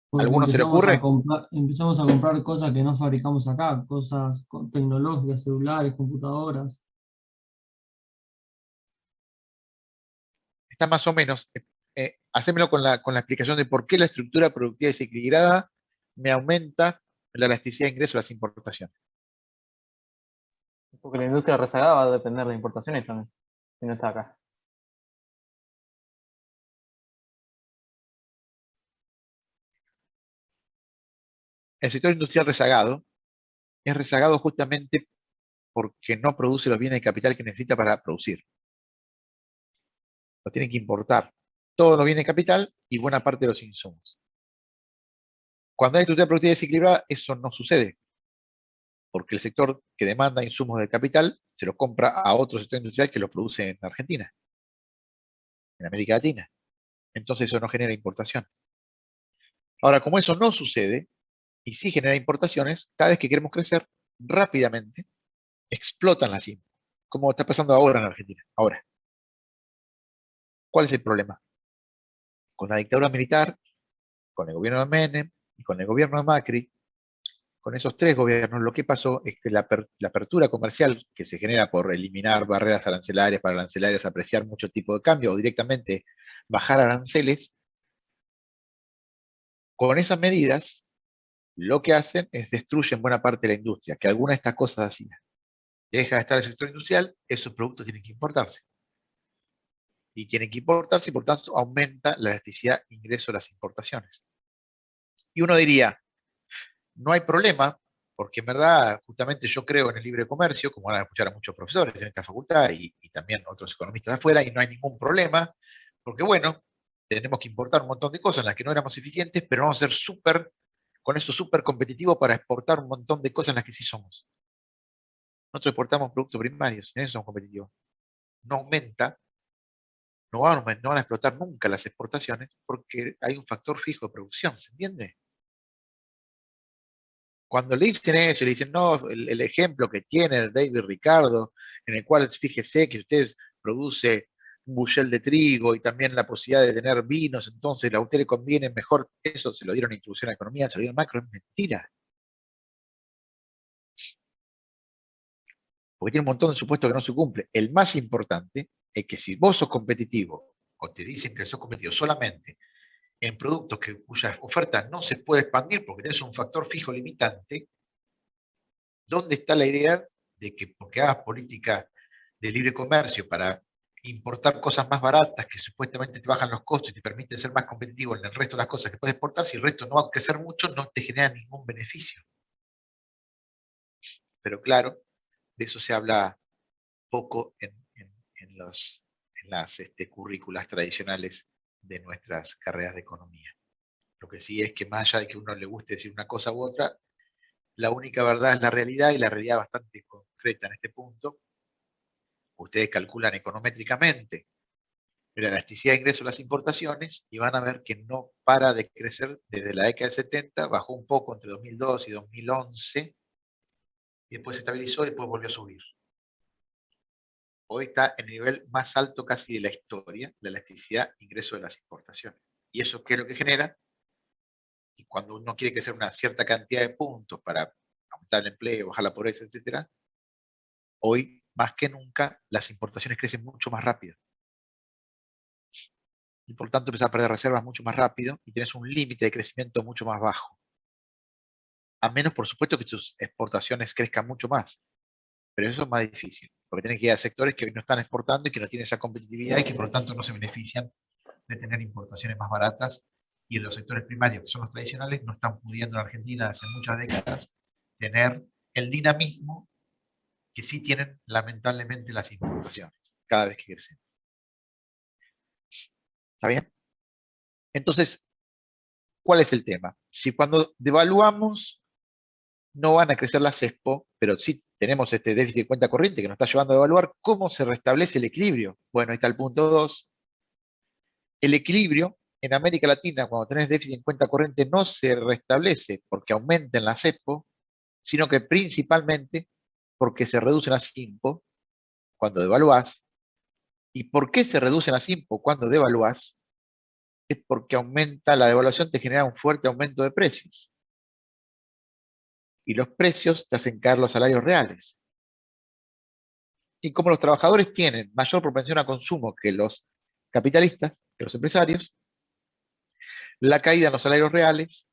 Porque ¿Alguno se le ocurre? empezamos a comprar cosas que no fabricamos acá, cosas tecnológicas, celulares, computadoras. Está más o menos. Hacémelo con la explicación de por qué la estructura productiva desequilibrada me aumenta la elasticidad de ingreso de las importaciones. Porque la industria rezagada va a depender de importaciones también, si no está acá. El sector industrial rezagado es rezagado justamente porque no produce los bienes de capital que necesita para producir. Los tienen que importar. Todos los bienes de capital y buena parte de los insumos. Cuando hay estructura productiva desequilibrada, eso no sucede. Porque el sector que demanda insumos de capital se los compra a otro sector industrial que los produce en Argentina, en América Latina. Entonces eso no genera importación. Ahora, como eso no sucede, y sí genera importaciones, cada vez que queremos crecer rápidamente, explotan las importaciones, como está pasando ahora en Argentina. Ahora, ¿cuál es el problema? Con la dictadura militar, con el gobierno de Menem y con el gobierno de Macri, con esos tres gobiernos, lo que pasó es que la apertura comercial que se genera por eliminar barreras arancelarias para arancelarias, apreciar mucho tipo de cambio o directamente bajar aranceles, con esas medidas lo que hacen es destruyen buena parte de la industria, que alguna de estas cosas hacían. Deja de estar el sector industrial, esos productos tienen que importarse. Y tienen que importarse y por tanto aumenta la elasticidad de ingreso de las importaciones. Y uno diría, no hay problema, porque en verdad justamente yo creo en el libre comercio, como van a escuchar a muchos profesores en esta facultad y también otros economistas de afuera, y no hay ningún problema, porque bueno, tenemos que importar un montón de cosas en las que no éramos eficientes, pero vamos a ser con eso súper competitivos para exportar un montón de cosas en las que sí somos. Nosotros exportamos productos primarios, en eso somos competitivos. No aumenta, no van a explotar nunca las exportaciones porque hay un factor fijo de producción, ¿se entiende? Cuando le dicen eso, le dicen, no, el ejemplo que tiene David Ricardo, en el cual fíjese que usted produce un bushel de trigo y también la posibilidad de tener vinos, entonces a usted le conviene mejor, eso se lo dieron a introducción a economía, se lo dieron macro, es mentira. Porque tiene un montón de supuestos que no se cumple. El más importante es que si vos sos competitivo, o te dicen que sos competitivo solamente en productos cuya oferta no se puede expandir porque tienes un factor fijo limitante, ¿dónde está la idea de que porque hagas política de libre comercio para importar cosas más baratas que supuestamente te bajan los costos y te permiten ser más competitivo en el resto de las cosas que puedes exportar, si el resto no va a crecer mucho, no te genera ningún beneficio? Pero claro, de eso se habla poco en las currículas tradicionales de nuestras carreras de economía. Lo que sí es que más allá de que a uno le guste decir una cosa u otra, la única verdad es la realidad, y la realidad es bastante concreta en este punto. Ustedes calculan econométricamente la elasticidad de ingreso de las importaciones y van a ver que no para de crecer desde la década del 70, bajó un poco entre 2002 y 2011, y después se estabilizó y después volvió a subir. Hoy está en el nivel más alto casi de la historia, la elasticidad de ingreso de las importaciones. ¿Y eso qué es lo que genera? Y cuando uno quiere crecer una cierta cantidad de puntos para aumentar el empleo, bajar la pobreza, etc., hoy más que nunca las importaciones crecen mucho más rápido. Y por tanto empiezas a perder reservas mucho más rápido y tienes un límite de crecimiento mucho más bajo. A menos, por supuesto, que tus exportaciones crezcan mucho más. Pero eso es más difícil, porque tienes que ir a sectores que hoy no están exportando y que no tienen esa competitividad y que por lo tanto no se benefician de tener importaciones más baratas, y en los sectores primarios, que son los tradicionales, no están pudiendo en Argentina hace muchas décadas tener el dinamismo que sí tienen lamentablemente las importaciones, cada vez que crecen. ¿Está bien? Entonces, ¿cuál es el tema? Si cuando devaluamos no van a crecer las EXPO, pero sí tenemos este déficit de cuenta corriente que nos está llevando a devaluar, ¿cómo se restablece el equilibrio? Bueno, ahí está el punto 2. El equilibrio en América Latina, cuando tenés déficit en cuenta corriente, no se restablece porque aumenten las EXPO, sino que principalmente porque se reducen las IMPO cuando devaluás. ¿Y por qué se reducen las IMPO cuando devaluás? Es porque aumenta la devaluación, te genera un fuerte aumento de precios. Y los precios te hacen caer los salarios reales. Y como los trabajadores tienen mayor propensión a consumo que los capitalistas, que los empresarios, la caída en los salarios reales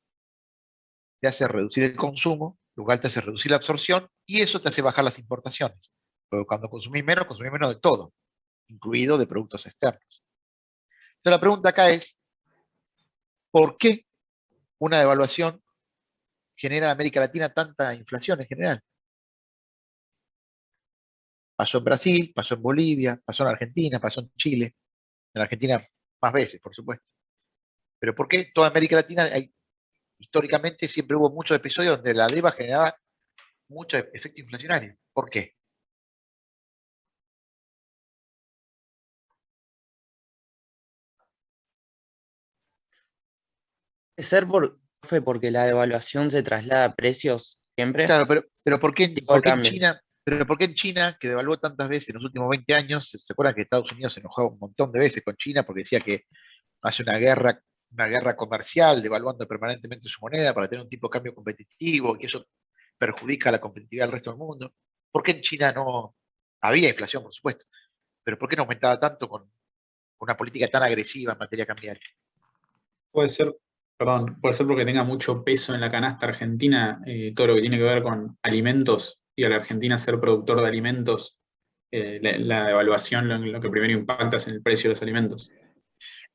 te hace reducir el consumo, lo cual te hace reducir la absorción, y eso te hace bajar las importaciones. Porque cuando consumís menos de todo, incluido de productos externos. Entonces la pregunta acá es, ¿por qué una devaluación genera en América Latina tanta inflación en general? Pasó en Brasil, pasó en Bolivia, pasó en Argentina, pasó en Chile. En Argentina más veces, por supuesto. Pero ¿por qué toda América Latina históricamente siempre hubo muchos episodios donde la DEVA generaba mucho efecto inflacionario? ¿Por qué? Ser porque la devaluación se traslada a precios siempre, Claro, pero ¿por qué, tipo de cambio. ¿por qué en China, que devaluó tantas veces en los últimos 20 años, se acuerdan que Estados Unidos se enojaba un montón de veces con China porque decía que hace una guerra comercial, devaluando permanentemente su moneda para tener un tipo de cambio competitivo, y que eso perjudica la competitividad del resto del mundo? ¿Por qué en China no había inflación, por supuesto? Pero ¿por qué no aumentaba tanto con una política tan agresiva en materia cambiaria? Puede ser Perdón, puede ser porque tenga mucho peso en la canasta argentina, todo lo que tiene que ver con alimentos, y a la Argentina ser productor de alimentos, la devaluación lo que primero impacta es en el precio de los alimentos.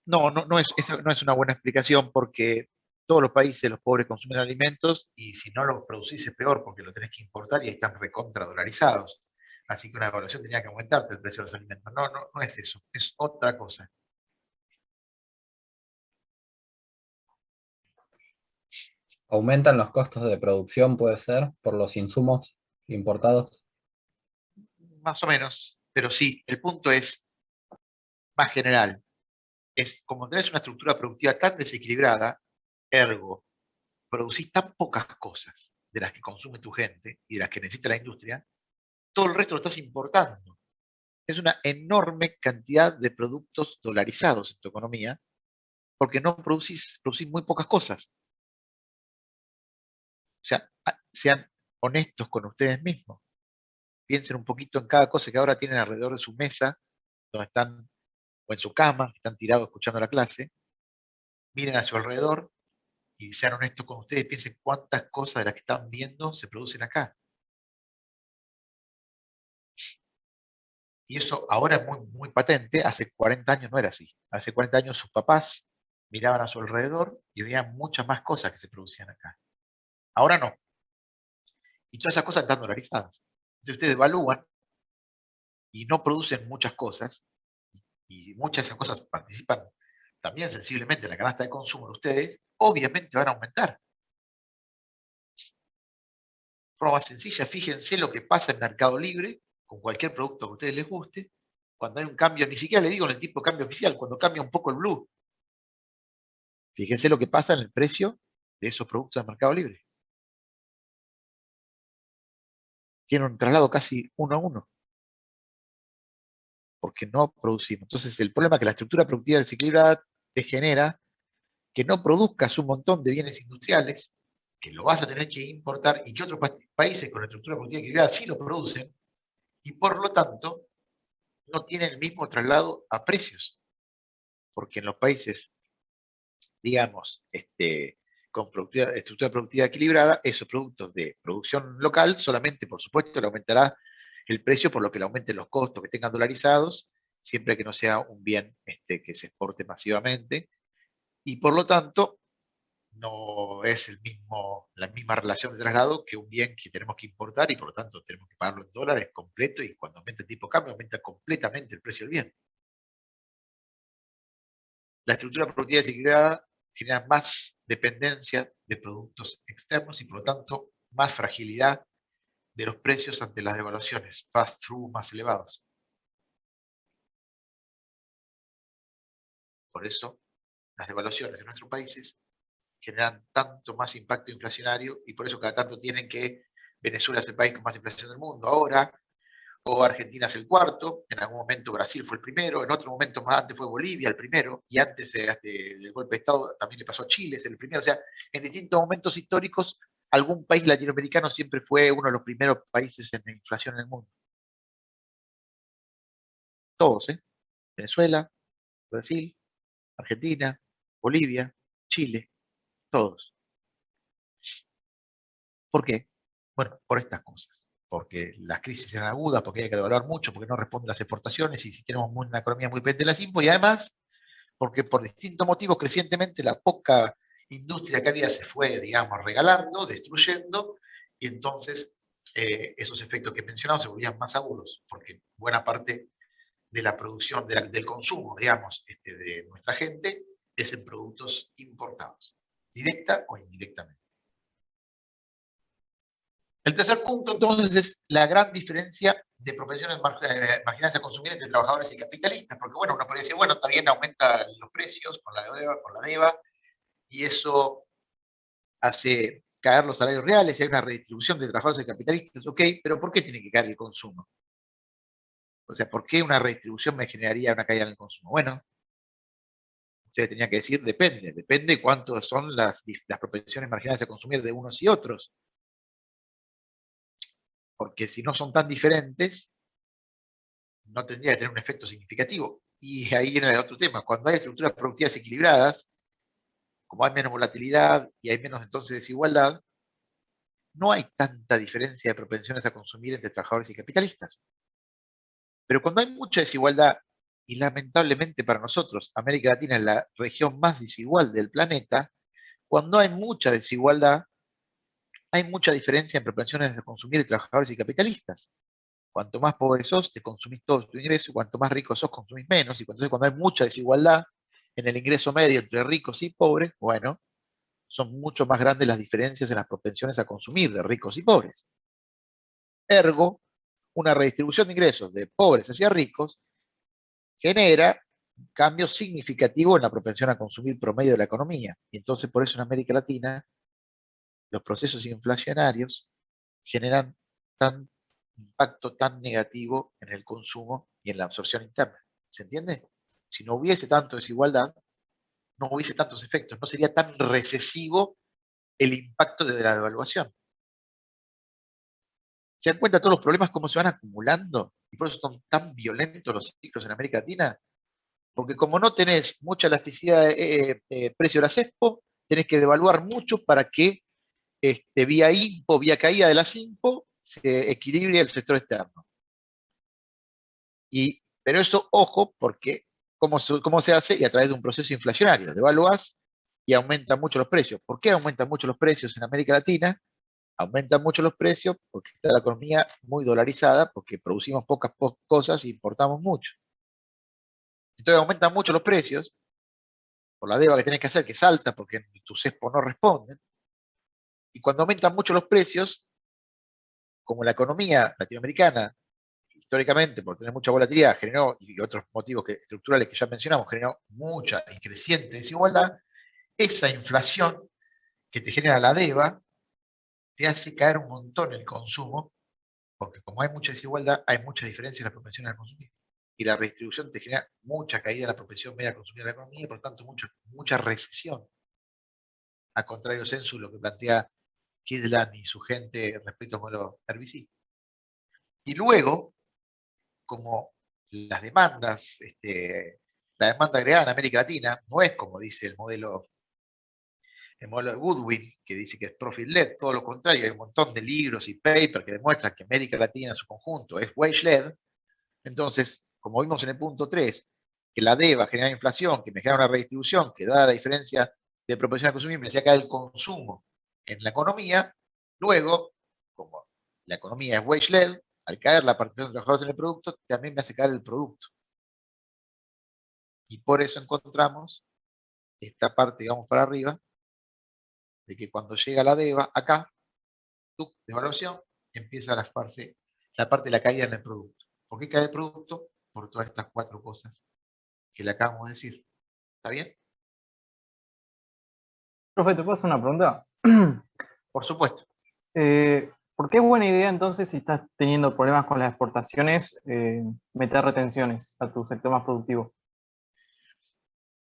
No, esa no es una buena explicación porque todos los países, los pobres consumen alimentos y si no los producís es peor porque lo tenés que importar y ahí están recontra dolarizados. Así que una devaluación tenía que aumentarte el precio de los alimentos. No es eso, es otra cosa. ¿Aumentan los costos de producción, puede ser, por los insumos importados? Más o menos, pero sí, el punto es más general. Es como tenés una estructura productiva tan desequilibrada, ergo, producís tan pocas cosas de las que consume tu gente y de las que necesita la industria, todo el resto lo estás importando. Es una enorme cantidad de productos dolarizados en tu economía, porque no producís muy pocas cosas. O sea, sean honestos con ustedes mismos. Piensen un poquito en cada cosa que ahora tienen alrededor de su mesa, donde están, o en su cama, están tirados escuchando la clase. Miren a su alrededor y sean honestos con ustedes. Piensen cuántas cosas de las que están viendo se producen acá. Y eso ahora es muy patente. Hace 40 años no era así. Hace 40 años sus papás miraban a su alrededor y veían muchas más cosas que se producían acá. Ahora no. Y todas esas cosas están dolarizadas. Entonces ustedes evalúan y no producen muchas cosas, y muchas de esas cosas participan también sensiblemente en la canasta de consumo de ustedes, obviamente van a aumentar. De forma más sencilla, fíjense lo que pasa en Mercado Libre con cualquier producto que a ustedes les guste, cuando hay un cambio, ni siquiera le digo en el tipo de cambio oficial, cuando cambia un poco el blue. Fíjense lo que pasa en el precio de esos productos de Mercado Libre. Tiene un traslado casi 1 a 1. Porque no producimos. Entonces el problema es que la estructura productiva desequilibrada te genera que no produzcas un montón de bienes industriales, que lo vas a tener que importar y que otros países con la estructura productiva equilibrada sí lo producen, y por lo tanto no tienen el mismo traslado a precios. Porque en los países, digamos, con estructura productiva equilibrada, esos productos de producción local solamente, por supuesto, le aumentará el precio por lo que le aumenten los costos que tengan dolarizados, siempre que no sea un bien que se exporte masivamente, y por lo tanto no es la misma relación de traslado que un bien que tenemos que importar y por lo tanto tenemos que pagarlo en dólares completo y cuando aumenta el tipo de cambio aumenta completamente el precio del bien. La estructura productiva desequilibrada genera más dependencia de productos externos y por lo tanto más fragilidad de los precios ante las devaluaciones, pass-through más elevados. Por eso las devaluaciones en nuestros países generan tanto más impacto inflacionario y por eso cada tanto tienen que Venezuela es el país con más inflación del mundo ahora, o Argentina es el cuarto, en algún momento Brasil fue el primero, en otro momento más antes fue Bolivia el primero, y antes del golpe de Estado también le pasó a Chile, es el primero. O sea, en distintos momentos históricos, algún país latinoamericano siempre fue uno de los primeros países en inflación en el mundo. Todos, ¿eh? Venezuela, Brasil, Argentina, Bolivia, Chile, todos. ¿Por qué? Bueno, por estas cosas. Porque las crisis eran agudas, porque hay que devaluar mucho, porque no responden las exportaciones y si tenemos una economía muy pendiente de las impos, y además porque por distintos motivos crecientemente la poca industria que había se fue, digamos, regalando, destruyendo, y entonces esos efectos que mencionamos se volvían más agudos, porque buena parte de la producción, del consumo, digamos, de nuestra gente es en productos importados, directa o indirectamente. El tercer punto, entonces, es la gran diferencia de propensiones marginales a consumir entre trabajadores y capitalistas, porque, bueno, uno podría decir, bueno, también aumentan los precios por la DEVA, y eso hace caer los salarios reales, y hay una redistribución de trabajadores y capitalistas, ok, pero ¿por qué tiene que caer el consumo? O sea, ¿por qué una redistribución me generaría una caída en el consumo? Bueno, ustedes tenían que decir, depende cuánto son las propensiones marginales a consumir de unos y otros. Porque si no son tan diferentes, no tendría que tener un efecto significativo. Y ahí viene el otro tema. Cuando hay estructuras productivas equilibradas, como hay menos volatilidad y hay menos entonces desigualdad, no hay tanta diferencia de propensiones a consumir entre trabajadores y capitalistas. Pero cuando hay mucha desigualdad, y lamentablemente para nosotros, América Latina es la región más desigual del planeta, cuando hay mucha desigualdad, hay mucha diferencia en propensiones a consumir entre trabajadores y capitalistas. Cuanto más pobre sos, te consumís todo tu ingreso, cuanto más rico sos, consumís menos, y entonces cuando hay mucha desigualdad en el ingreso medio entre ricos y pobres, bueno, son mucho más grandes las diferencias en las propensiones a consumir de ricos y pobres. Ergo, una redistribución de ingresos de pobres hacia ricos genera un cambio significativo en la propensión a consumir promedio de la economía. Y entonces por eso en América Latina los procesos inflacionarios generan tan impacto tan negativo en el consumo y en la absorción interna. ¿Se entiende? Si no hubiese tanta desigualdad, no hubiese tantos efectos, no sería tan recesivo el impacto de la devaluación. ¿Se dan cuenta todos los problemas cómo se van acumulando? Y por eso son tan violentos los ciclos en América Latina. Porque como no tenés mucha elasticidad de precio de la CESPO, tenés que devaluar mucho para que vía IMPO, vía caída de las IMPO, se equilibre el sector externo. Pero eso, ojo, porque ¿cómo se hace? Y a través de un proceso inflacionario. Devaluás y aumentan mucho los precios. ¿Por qué aumentan mucho los precios en América Latina? Aumentan mucho los precios porque está la economía muy dolarizada, porque producimos pocas cosas y importamos mucho. Entonces aumentan mucho los precios por la deuda que tenés que hacer, que salta porque tus CESPO no responden. Y cuando aumentan mucho los precios, como la economía latinoamericana, históricamente, por tener mucha volatilidad, generó, y otros motivos estructurales que ya mencionamos, generó mucha y creciente desigualdad, esa inflación que te genera la deuda te hace caer un montón el consumo, porque como hay mucha desigualdad, hay mucha diferencia en las propensiones a consumir. Y la redistribución te genera mucha caída en la propensión media a consumir de la economía y por tanto mucha recesión. A contrario, Census, lo que plantea Kidland y su gente respecto al modelo RBC. Y luego, como las demandas, la demanda agregada en América Latina no es como dice el modelo de Goodwin, que dice que es profit-led, todo lo contrario, hay un montón de libros y papers que demuestran que América Latina en su conjunto es wage-led. Entonces, como vimos en el punto 3, que la D va a generar inflación, que me genera una redistribución, que dada la diferencia de proporción a consumir, me hacía caer el consumo en la economía. Luego, como la economía es wage-led, al caer la participación de los trabajadores en el producto, también me hace caer el producto. Y por eso encontramos esta parte, digamos, para arriba, de que cuando llega la DEVA, acá, devaluación, empieza la parte de la caída en el producto. ¿Por qué cae el producto? Por todas estas 4 cosas que le acabamos de decir. ¿Está bien? Profe, ¿te puedo hacer una pregunta? Por supuesto. ¿Por qué es buena idea entonces, si estás teniendo problemas con las exportaciones, meter retenciones a tu sector más productivo?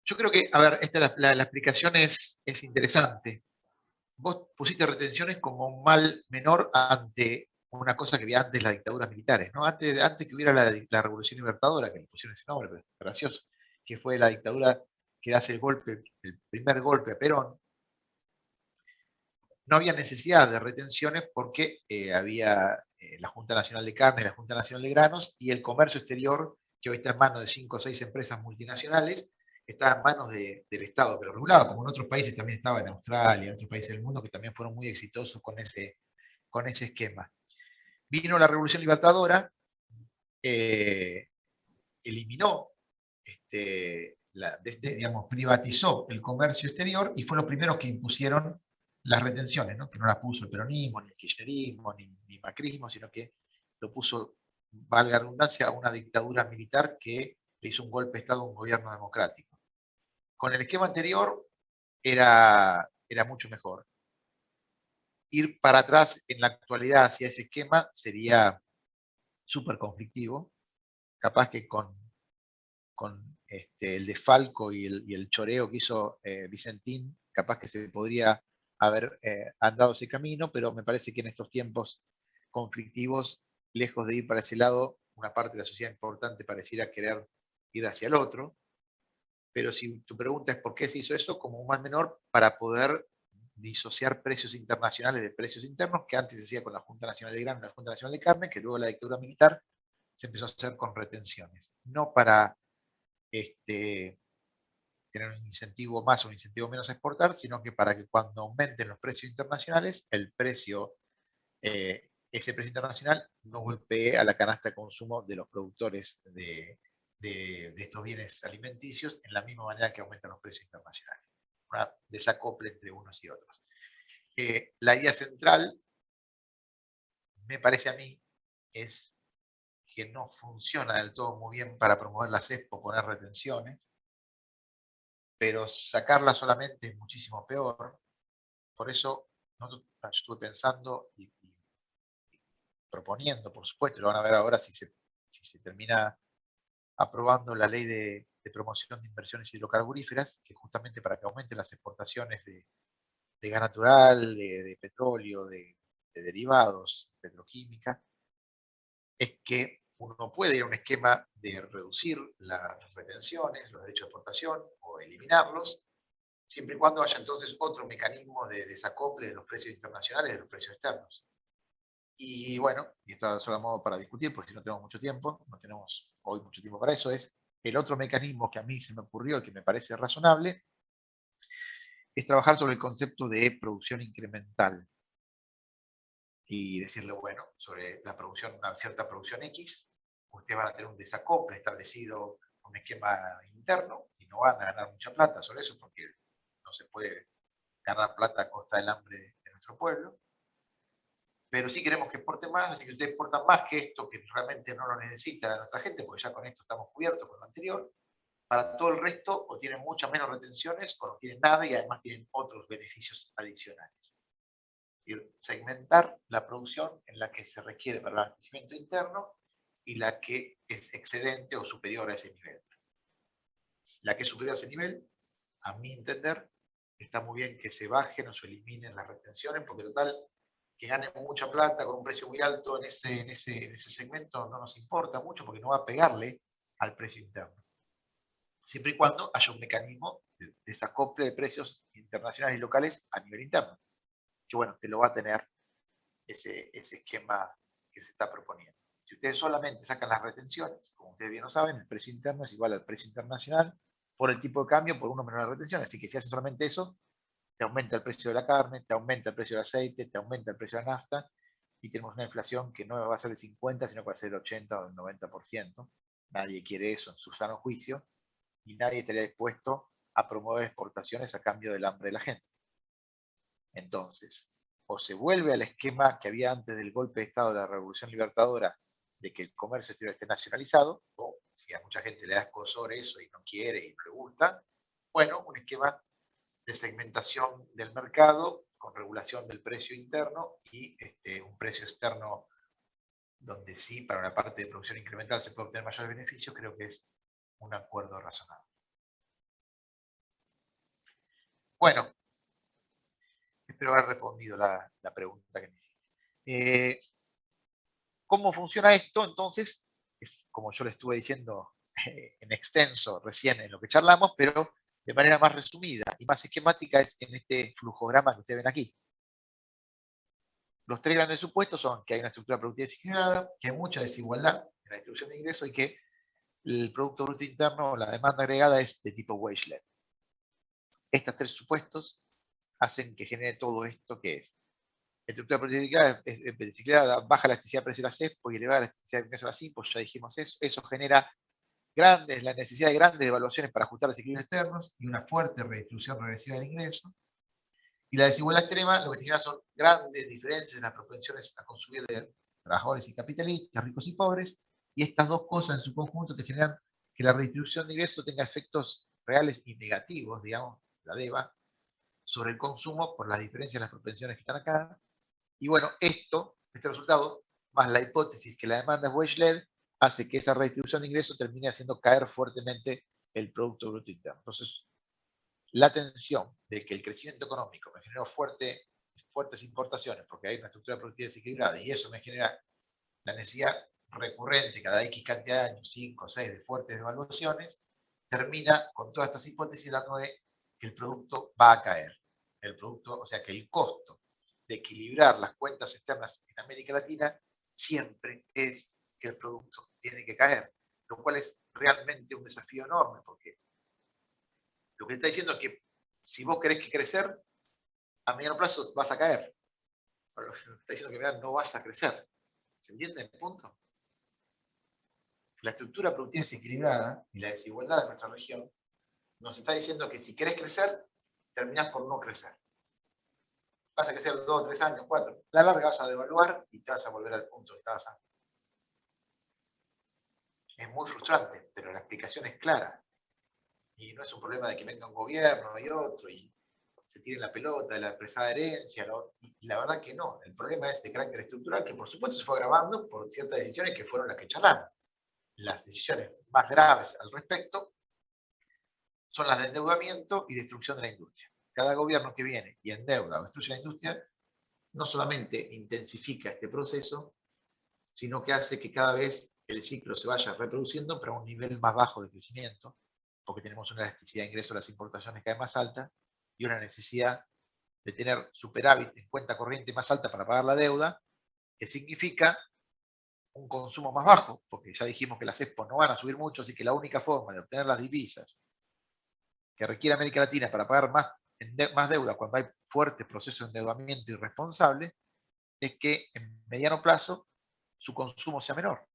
Yo creo que, a ver, la explicación es interesante. Vos pusiste retenciones como un mal menor ante una cosa que había antes las dictaduras militares, ¿no? Antes que hubiera la Revolución Libertadora, que le pusieron ese nombre, pero es gracioso, que fue la dictadura que hace el primer golpe a Perón. No había necesidad de retenciones porque había la Junta Nacional de Carne, la Junta Nacional de Granos y el comercio exterior, que hoy está en manos de 5 o 6 empresas multinacionales, está en manos del Estado, pero regulado, como en otros países también estaba, en Australia, en otros países del mundo que también fueron muy exitosos con ese esquema. Vino la Revolución Libertadora, eliminó, digamos, privatizó el comercio exterior y fue los primeros que impusieron las retenciones, ¿no? Que no las puso el peronismo, ni el kirchnerismo, ni macrismo, sino que lo puso, valga la redundancia, a una dictadura militar que le hizo un golpe de Estado a un gobierno democrático. Con el esquema anterior era mucho mejor. Ir para atrás en la actualidad hacia ese esquema sería súper conflictivo. Capaz que con el desfalco y el choreo que hizo Vicentín, capaz que se podría haber andado ese camino, pero me parece que en estos tiempos conflictivos, lejos de ir para ese lado, una parte de la sociedad importante pareciera querer ir hacia el otro. Pero si tu pregunta es por qué se hizo eso, como un mal menor, para poder disociar precios internacionales de precios internos, que antes se hacía con la Junta Nacional de Grano y la Junta Nacional de Carne, que luego la dictadura militar se empezó a hacer con retenciones. No para tener un incentivo más o un incentivo menos a exportar, sino que para que cuando aumenten los precios internacionales, el precio, ese precio internacional no golpee a la canasta de consumo de los productores de estos bienes alimenticios en la misma manera que aumentan los precios internacionales. Una desacople entre unos y otros. La idea central, me parece a mí, es que no funciona del todo muy bien para promover la CESPO, poner retenciones, pero sacarla solamente es muchísimo peor. Por eso yo estuve pensando y proponiendo, por supuesto, lo van a ver ahora si se termina aprobando la ley de promoción de inversiones hidrocarburíferas, que justamente para que aumenten las exportaciones de gas natural, de petróleo, de derivados, petroquímica, es que uno puede ir a un esquema de reducir las retenciones, los derechos de exportación o eliminarlos, siempre y cuando haya entonces otro mecanismo de desacople de los precios internacionales de los precios externos. Y bueno, y esto es solo a modo para discutir, porque si no tenemos mucho tiempo, no tenemos hoy mucho tiempo para eso, es el otro mecanismo que a mí se me ocurrió y que me parece razonable, es trabajar sobre el concepto de producción incremental. Y decirle, bueno, sobre la producción, una cierta producción X, ustedes van a tener un desacople establecido, un esquema interno, y no van a ganar mucha plata sobre eso, porque no se puede ganar plata a costa del hambre de nuestro pueblo. Pero sí queremos que exporten más, así que ustedes exportan más que esto, que realmente no lo necesita nuestra gente, porque ya con esto estamos cubiertos con lo anterior. Para todo el resto, o tienen muchas menos retenciones, o no tienen nada, y además tienen otros beneficios adicionales. Segmentar la producción en la que se requiere para el abastecimiento interno y la que es excedente o superior a ese nivel. La que es superior a ese nivel, a mi entender, está muy bien que se bajen o se eliminen las retenciones, porque total, que ganen mucha plata con un precio muy alto en ese segmento no nos importa mucho, porque no va a pegarle al precio interno. Siempre y cuando haya un mecanismo de desacople de precios internacionales y locales a nivel interno. Que bueno, que lo va a tener ese esquema que se está proponiendo. Si ustedes solamente sacan las retenciones, como ustedes bien lo saben, el precio interno es igual al precio internacional por el tipo de cambio por uno menos la retención. Así que si haces solamente eso, te aumenta el precio de la carne, te aumenta el precio del aceite, te aumenta el precio de la nafta, y tenemos una inflación que no va a ser del 50, sino que va a ser del 80 o del 90%. Nadie quiere eso en su sano juicio, y nadie estaría dispuesto a promover exportaciones a cambio del hambre de la gente. Entonces, o se vuelve al esquema que había antes del golpe de Estado de la Revolución Libertadora, de que el comercio exterior esté nacionalizado, o si a mucha gente le da escozor eso y no quiere y no le gusta, bueno, un esquema de segmentación del mercado con regulación del precio interno y un precio externo donde sí, para la parte de producción incremental se puede obtener mayores beneficios, creo que es un acuerdo razonable. Bueno, espero haber respondido la pregunta que me hiciste. ¿Cómo funciona esto? Entonces, es como yo le estuve diciendo en extenso recién en lo que charlamos, pero de manera más resumida y más esquemática es en este flujograma que ustedes ven aquí. Los tres grandes supuestos son que hay una estructura productiva desequilibrada, que hay mucha desigualdad en la distribución de ingresos y que el Producto Bruto Interno, la demanda agregada, es de tipo wage-led. Estos tres supuestos hacen que genere todo esto que es. La estructura productiva desequilibrada, baja la elasticidad de precio de la CESPO y elevada la elasticidad de ingresos de la SIMPO, ya dijimos eso. Eso genera la necesidad de grandes devaluaciones para ajustar los equilibrios externos y una fuerte redistribución regresiva del ingreso. Y la desigualdad extrema lo que genera son grandes diferencias en las propensiones a consumir de trabajadores y capitalistas, ricos y pobres, y estas dos cosas en su conjunto te generan que la redistribución de ingresos tenga efectos reales y negativos, digamos, la DEVA, sobre el consumo por las diferencias en las propensiones que están acá. Y bueno, este resultado, más la hipótesis que la demanda es wage-led, hace que esa redistribución de ingresos termine haciendo caer fuertemente el Producto Bruto Interno. Entonces, la tensión de que el crecimiento económico me generó fuertes importaciones, porque hay una estructura productiva desequilibrada, y eso me genera la necesidad recurrente cada X cantidad de años, 5 o 6, de fuertes devaluaciones, termina con todas estas hipótesis dándole que el producto va a caer. El producto, o sea que el costo de equilibrar las cuentas externas en América Latina siempre es que el producto tiene que caer, lo cual es realmente un desafío enorme, porque lo que está diciendo es que si vos querés que crecer, a mediano plazo vas a caer. Pero lo que está diciendo que no vas a crecer. ¿Se entiende el punto? La estructura productiva desequilibrada y la desigualdad de nuestra región nos está diciendo que si querés crecer, terminás por no crecer. Vas a crecer 2, 3 años, 4. A la larga vas a devaluar y te vas a volver al punto que estabas antes. Es muy frustrante, pero la explicación es clara. Y no es un problema de que venga un gobierno y otro y se tire la pelota de la expresada herencia. Y la verdad que no. El problema es de carácter estructural que por supuesto se fue agravando por ciertas decisiones que fueron las que charlamos. Las decisiones más graves al respecto son las de endeudamiento y destrucción de la industria. Cada gobierno que viene y endeuda o destruye la industria no solamente intensifica este proceso, sino que hace que cada vez el ciclo se vaya reproduciendo pero a un nivel más bajo de crecimiento, porque tenemos una elasticidad de ingreso a las importaciones cada vez más alta y una necesidad de tener superávit en cuenta corriente más alta para pagar la deuda, que significa un consumo más bajo, porque ya dijimos que las expos no van a subir mucho, así que la única forma de obtener las divisas que requiere América Latina para pagar más deuda cuando hay fuertes procesos de endeudamiento irresponsable, es que en mediano plazo su consumo sea menor.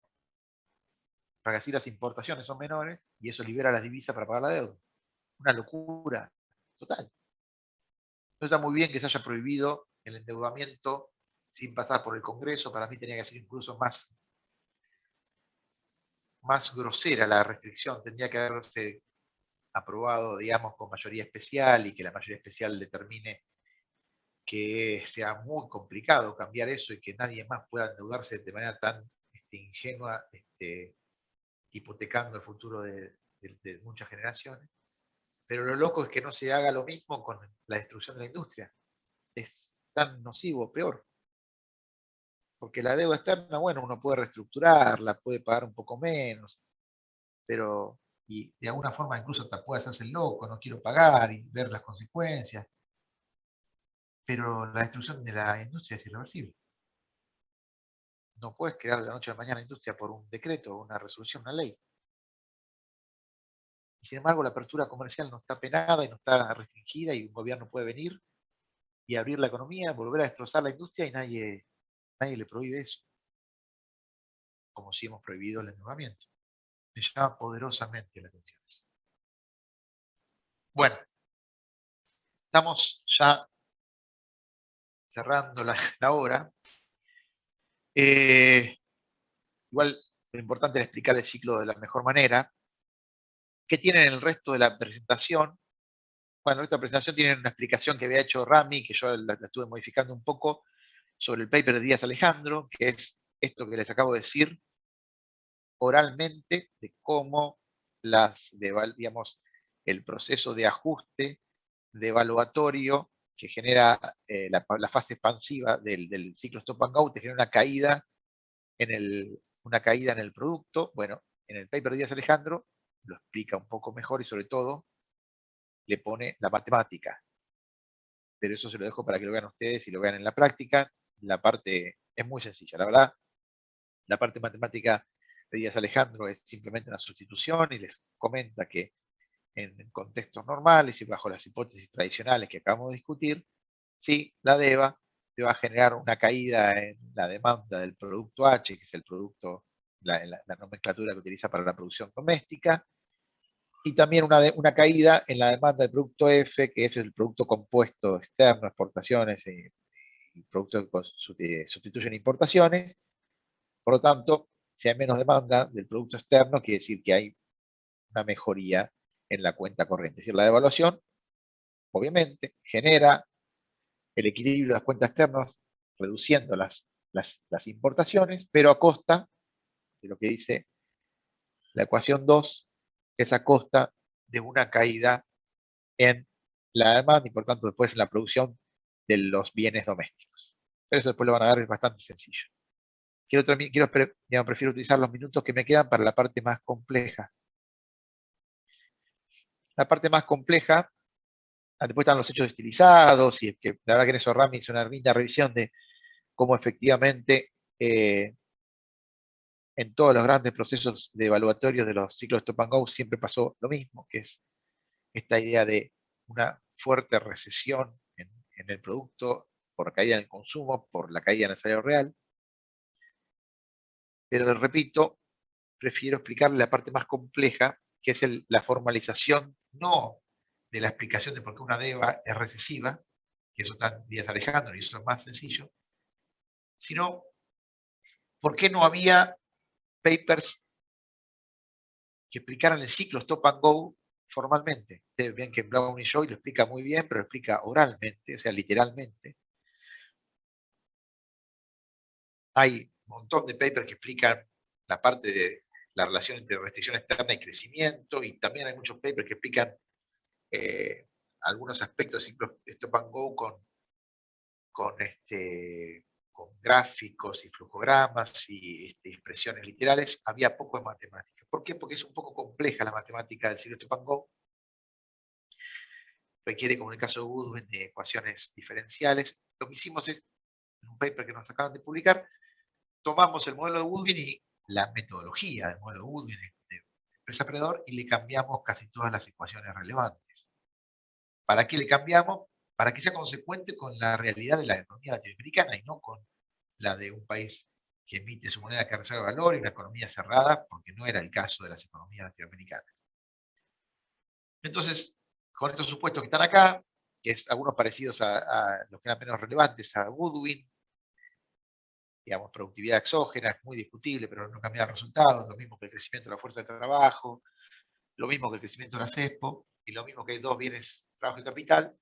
Para que así las importaciones son menores y eso libera las divisas para pagar la deuda. Una locura total. No está muy bien que se haya prohibido el endeudamiento sin pasar por el Congreso. Para mí tenía que ser incluso más grosera la restricción. Tendría que haberse aprobado, digamos, con mayoría especial y que la mayoría especial determine que sea muy complicado cambiar eso y que nadie más pueda endeudarse de manera tan ingenua, hipotecando el futuro de muchas generaciones. Pero lo loco es que no se haga lo mismo con la destrucción de la industria. Es tan nocivo, peor. Porque la deuda externa, bueno, uno puede reestructurarla, puede pagar un poco menos, pero y de alguna forma incluso hasta puede hacerse el loco, no quiero pagar y ver las consecuencias. Pero la destrucción de la industria es irreversible. No puedes crear de la noche a la mañana industria por un decreto, una resolución, una ley. Y sin embargo, la apertura comercial no está penada y no está restringida y un gobierno puede venir y abrir la economía, volver a destrozar la industria y nadie le prohíbe eso. Como si hemos prohibido el endeudamiento. Me llama poderosamente la atención eso. Bueno, estamos ya cerrando la hora. Igual lo importante es explicar el ciclo de la mejor manera. ¿Qué tienen el resto de la presentación? Bueno, el resto de la presentación tienen una explicación que había hecho Rami, que yo la estuve modificando un poco, sobre el paper de Díaz Alejandro, que es esto que les acabo de decir, oralmente, de cómo digamos, el proceso de ajuste, de evaluatorio, que genera la fase expansiva del ciclo stop and go, te genera una caída en el producto. Bueno, en el paper de Díaz Alejandro lo explica un poco mejor y sobre todo le pone la matemática. Pero eso se lo dejo para que lo vean ustedes y lo vean en la práctica. La parte es muy sencilla, la verdad. La parte matemática de Díaz Alejandro es simplemente una sustitución y les comenta que en contextos normales y bajo las hipótesis tradicionales que acabamos de discutir, sí, la DEVA te va a generar una caída en la demanda del producto H, que es el producto, la nomenclatura que utiliza para la producción doméstica, y también una caída en la demanda del producto F, que es el producto compuesto externo, exportaciones y productos que sustituyen importaciones. Por lo tanto, si hay menos demanda del producto externo, quiere decir que hay una mejoría en la cuenta corriente. Es decir, la devaluación, obviamente, genera el equilibrio de las cuentas externas, reduciendo las importaciones, pero a costa de lo que dice la ecuación 2, que es a costa de una caída en la demanda y por tanto después en la producción de los bienes domésticos. Pero eso después lo van a ver, es bastante sencillo. Prefiero utilizar los minutos que me quedan para la parte más compleja. La parte más compleja, después están los hechos estilizados, y que la verdad que en eso Rami hizo una linda revisión de cómo efectivamente en todos los grandes procesos de evaluatorios de los ciclos Stop and Go siempre pasó lo mismo, que es esta idea de una fuerte recesión en el producto por caída en el consumo, por la caída en el salario real. Pero repito, prefiero explicarle la parte más compleja, que es la formalización, no de la explicación de por qué una DEVA es recesiva, que eso está Díaz Alejandro y eso es más sencillo, sino por qué no había papers que explicaran el ciclo Stop and Go formalmente. Ustedes ven que Brown y Joy lo explica muy bien, pero lo explica oralmente, o sea, literalmente. Hay un montón de papers que explican la parte de la relación entre restricción externa y crecimiento, y también hay muchos papers que explican algunos aspectos del ciclo Stop and Go con gráficos y flujogramas y expresiones literales. Había poco de matemática. ¿Por qué? Porque es un poco compleja la matemática del ciclo Stop and Go. Requiere, como en el caso de Goodwin, de ecuaciones diferenciales. Lo que hicimos es, en un paper que nos acaban de publicar, tomamos el modelo de Goodwin y la metodología del modelo de Goodwin de empresa Predador y le cambiamos casi todas las ecuaciones relevantes. ¿Para qué le cambiamos? Para que sea consecuente con la realidad de la economía latinoamericana y no con la de un país que emite su moneda que reserva valor y una economía cerrada, porque no era el caso de las economías latinoamericanas. Entonces, con estos supuestos que están acá, que es algunos parecidos a los que eran menos relevantes, a Goodwin, digamos, productividad exógena, es muy discutible, pero no cambia los resultados, lo mismo que el crecimiento de la fuerza de trabajo, lo mismo que el crecimiento de la CESPO, y lo mismo que hay dos bienes, trabajo y capital,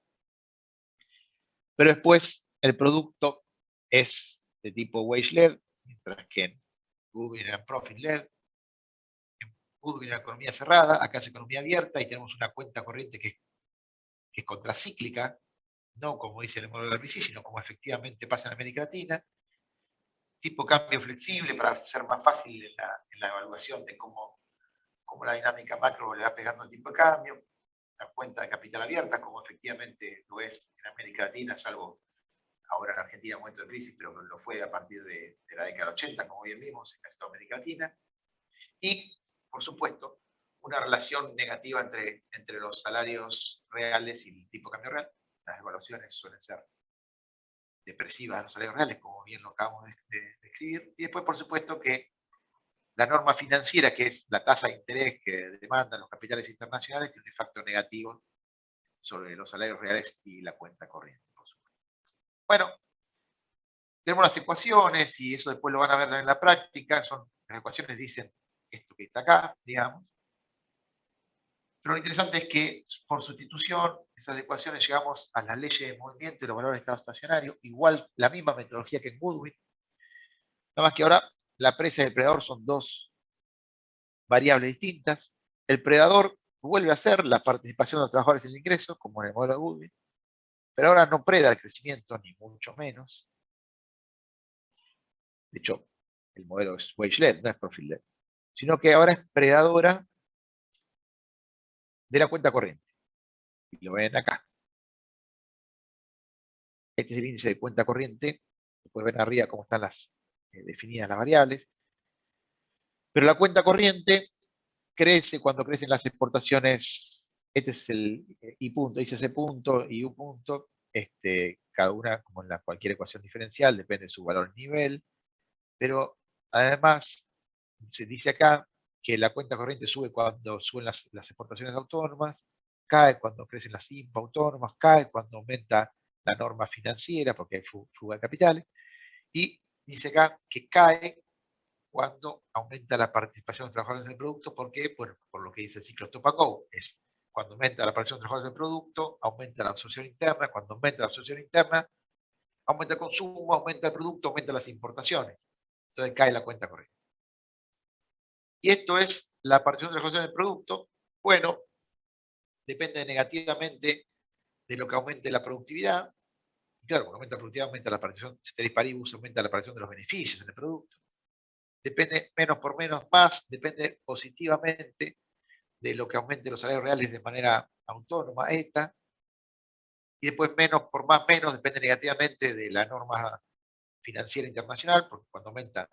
pero después el producto es de tipo wage-led, mientras que en Goodwin era profit-led, en Goodwin era economía cerrada, acá es economía abierta, y tenemos una cuenta corriente que es contracíclica, no como dice el modelo de RBC, sino como efectivamente pasa en América Latina, tipo cambio flexible para ser más fácil en la evaluación de cómo la dinámica macro le va pegando el tipo de cambio, la cuenta de capital abierta, como efectivamente lo es en América Latina, salvo ahora en Argentina en un momento de crisis, pero lo fue a partir de la década del 80, como bien vimos, en casi toda América Latina. Y, por supuesto, una relación negativa entre los salarios reales y el tipo de cambio real. Las evaluaciones suelen ser depresivas a los salarios reales, como bien lo acabamos de escribir. Y después, por supuesto, que la norma financiera, que es la tasa de interés que demandan los capitales internacionales, tiene un efecto negativo sobre los salarios reales y la cuenta corriente, por supuesto. Bueno, tenemos las ecuaciones, y eso después lo van a ver en la práctica. Las ecuaciones dicen esto que está acá, digamos. Pero lo interesante es que, por sustitución, esas ecuaciones llegamos a las leyes de movimiento y los valores de estado estacionario, igual la misma metodología que en Goodwin, nada más que ahora la presa y el predador son dos variables distintas. El predador vuelve a ser la participación de los trabajadores en el ingreso, como en el modelo de Goodwin, pero ahora no preda el crecimiento, ni mucho menos. De hecho, el modelo es wage-led, no es profit-led, sino que ahora es predadora de la cuenta corriente. Y lo ven acá. Este es el índice de cuenta corriente. Después ven arriba cómo están definidas las variables. Pero la cuenta corriente crece cuando crecen las exportaciones. Este es el I punto, ICC punto, y U punto. Cada una, como en cualquier ecuación diferencial, depende de su valor nivel. Pero además, se dice acá que la cuenta corriente sube cuando suben las exportaciones autónomas, cae cuando crecen las IMPA autónomas, cae cuando aumenta la norma financiera, porque hay fuga de capitales, y dice acá que cae cuando aumenta la participación de los trabajadores en el producto. ¿Por qué? Por lo que dice el ciclo Stop and Go. Es cuando aumenta la participación de los trabajadores en el producto, aumenta la absorción interna. Cuando aumenta la absorción interna, aumenta el consumo, aumenta el producto, aumenta las importaciones. Entonces cae la cuenta corriente. Y esto es la participación de los trabajadores en el producto. Bueno, depende negativamente de lo que aumente la productividad. Y claro, cuando aumenta la productividad, aumenta la participación, ceteris paribus, aumenta la participación de los beneficios en el producto. Depende menos por menos más, depende positivamente de lo que aumente los salarios reales de manera autónoma, ETA, y después menos por más menos depende negativamente de la norma financiera internacional, porque cuando aumenta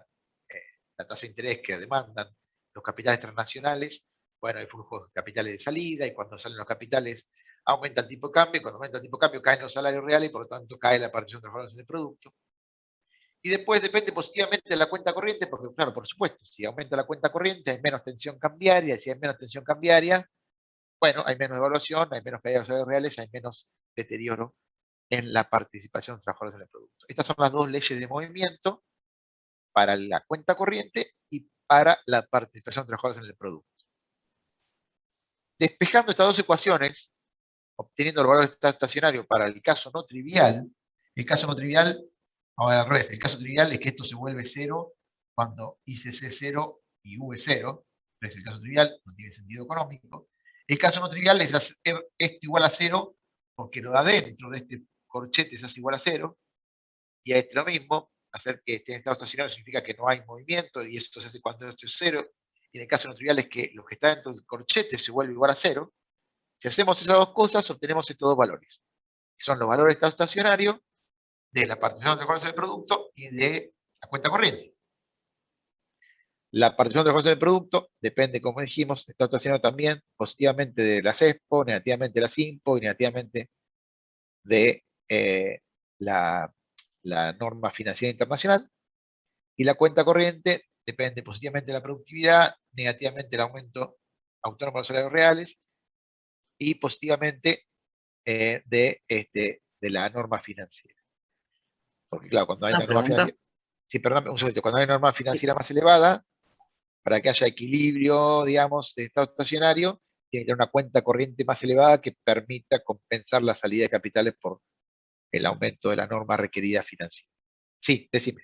la tasa de interés que demandan los capitales transnacionales, bueno, hay flujos de capitales de salida, y cuando salen los capitales aumenta el tipo de cambio, y cuando aumenta el tipo de cambio caen los salarios reales, y por lo tanto cae la participación de los valores en el producto. Y después depende positivamente de la cuenta corriente, porque claro, por supuesto, si aumenta la cuenta corriente hay menos tensión cambiaria, y si hay menos tensión cambiaria, bueno, hay menos devaluación, hay menos caída de los salarios reales, hay menos deterioro en la participación de los trabajadores en el producto. Estas son las dos leyes de movimiento para la cuenta corriente y para la participación de los trabajadores en el producto. Despejando estas dos ecuaciones, obteniendo el valor estacionario para el caso no trivial, vamos a ver al revés, el caso trivial es que esto se vuelve cero cuando ICC 0 y V 0, es el caso trivial, no tiene sentido económico. El caso no trivial es hacer esto igual a 0, porque lo de adentro de este corchete se hace igual a 0, y a este lo mismo, hacer que esté en estado estacionario significa que no hay movimiento, y esto se hace cuando esto es 0, y en el caso no trivial es que lo que está dentro del corchete se vuelve igual a 0. Si hacemos esas dos cosas, obtenemos estos dos valores, que son los valores de estado estacionario, de la participación de los del producto y de la cuenta corriente. La participación de los del producto depende, como dijimos, de estado estacionario también, positivamente de la CESPO, negativamente de la SIMPO y negativamente de la norma financiera internacional. Y la cuenta corriente depende positivamente de la productividad, negativamente del aumento autónomo de los salarios reales y positivamente de la norma financiera. Porque claro, cuando hay Una una norma pregunta. financiera, sí, perdón, un segundito, cuando hay una norma financiera más elevada, para que haya equilibrio, digamos, de estado estacionario, tiene que tener una cuenta corriente más elevada que permita compensar la salida de capitales por el aumento de la norma requerida financiera. Sí, decime.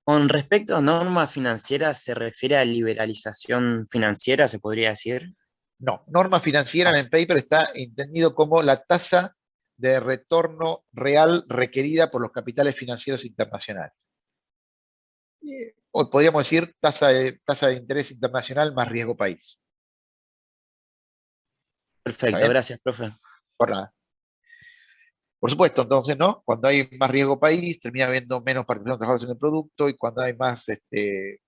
Con respecto a norma financiera, ¿se refiere a liberalización financiera, se podría decir? No, norma financiera en el paper está entendido como la tasa de retorno real requerida por los capitales financieros internacionales. O podríamos decir tasa de interés internacional más riesgo país. ¿Está Perfecto, bien? gracias, profe. Por nada. Por supuesto, entonces, ¿no? Cuando hay más riesgo país, termina habiendo menos participación de trabajadores en el producto, y cuando hay más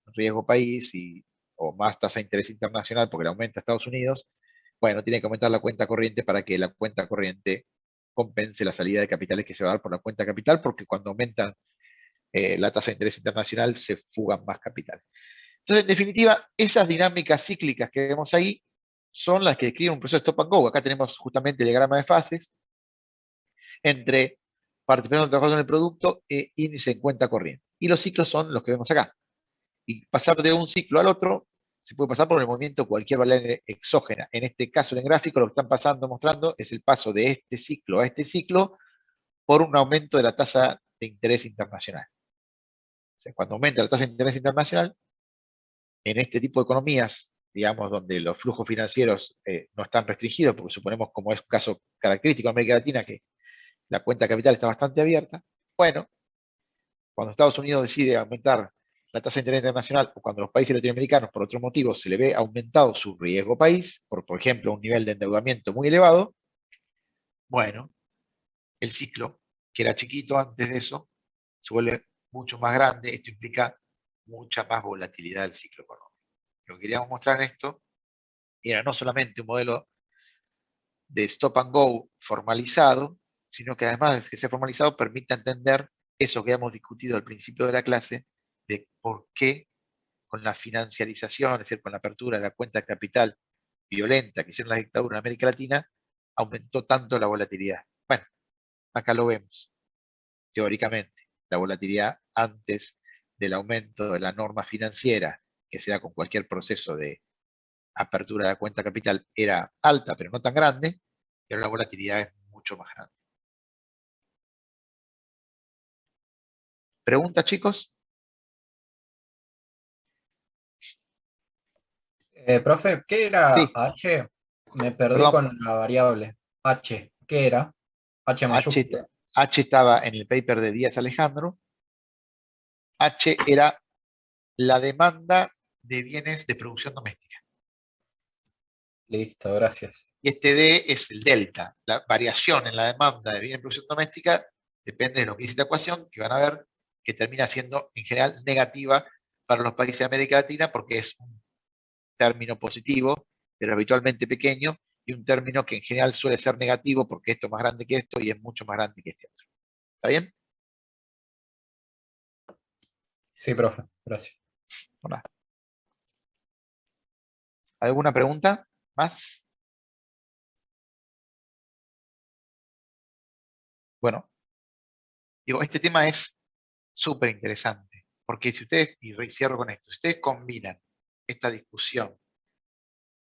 riesgo país o más tasa de interés internacional, porque le aumenta a Estados Unidos, bueno, tiene que aumentar la cuenta corriente para que la cuenta corriente compense la salida de capitales que se va a dar por la cuenta capital, porque cuando aumentan la tasa de interés internacional se fugan más capitales. Entonces, en definitiva, esas dinámicas cíclicas que vemos ahí son las que describen un proceso de stop and go. Acá tenemos justamente el diagrama de fases entre participación de trabajadores en el producto e índice en cuenta corriente. Y los ciclos son los que vemos acá. Y pasar de un ciclo al otro se puede pasar por el movimiento de cualquier variable exógena. En este caso, en el gráfico, lo que están mostrando es el paso de este ciclo a este ciclo por un aumento de la tasa de interés internacional. O sea, cuando aumenta la tasa de interés internacional, en este tipo de economías, digamos, donde los flujos financieros no están restringidos, porque suponemos, como es un caso característico de América Latina, que la cuenta de capital está bastante abierta, bueno, cuando Estados Unidos decide aumentar la tasa de interés internacional, o cuando los países latinoamericanos, por otro motivo, se le ve aumentado su riesgo país, por ejemplo, un nivel de endeudamiento muy elevado, bueno, el ciclo, que era chiquito antes de eso, se vuelve mucho más grande. Esto implica mucha más volatilidad del ciclo económico. Lo que queríamos mostrar en esto era no solamente un modelo de stop and go formalizado, sino que además de que sea formalizado permita entender eso que hemos discutido al principio de la clase, de por qué con la financiarización, es decir, con la apertura de la cuenta de capital violenta que hicieron las dictaduras en América Latina, aumentó tanto la volatilidad. Bueno, acá lo vemos, teóricamente, la volatilidad antes del aumento de la norma financiera, que se da con cualquier proceso de apertura de la cuenta capital, era alta, pero no tan grande, pero la volatilidad es mucho más grande. ¿Preguntas, chicos? Profe, ¿qué era Sí, H? Me perdí perdón. con la variable. H, ¿qué era? H mayúscula. H estaba en el paper de Díaz Alejandro. H era la demanda de bienes de producción doméstica. Listo, gracias. Y este D es el delta, la variación en la demanda de bienes de producción doméstica depende de lo que dice esta ecuación, que van a ver que termina siendo en general negativa para los países de América Latina porque es un término positivo, pero habitualmente pequeño, y un término que en general suele ser negativo porque esto es más grande que esto y es mucho más grande que este otro. ¿Está bien? Sí, profe, gracias. Hola. ¿Alguna pregunta más? Bueno, digo, este tema es súper interesante, porque si ustedes, y cierro con esto, si ustedes combinan esta discusión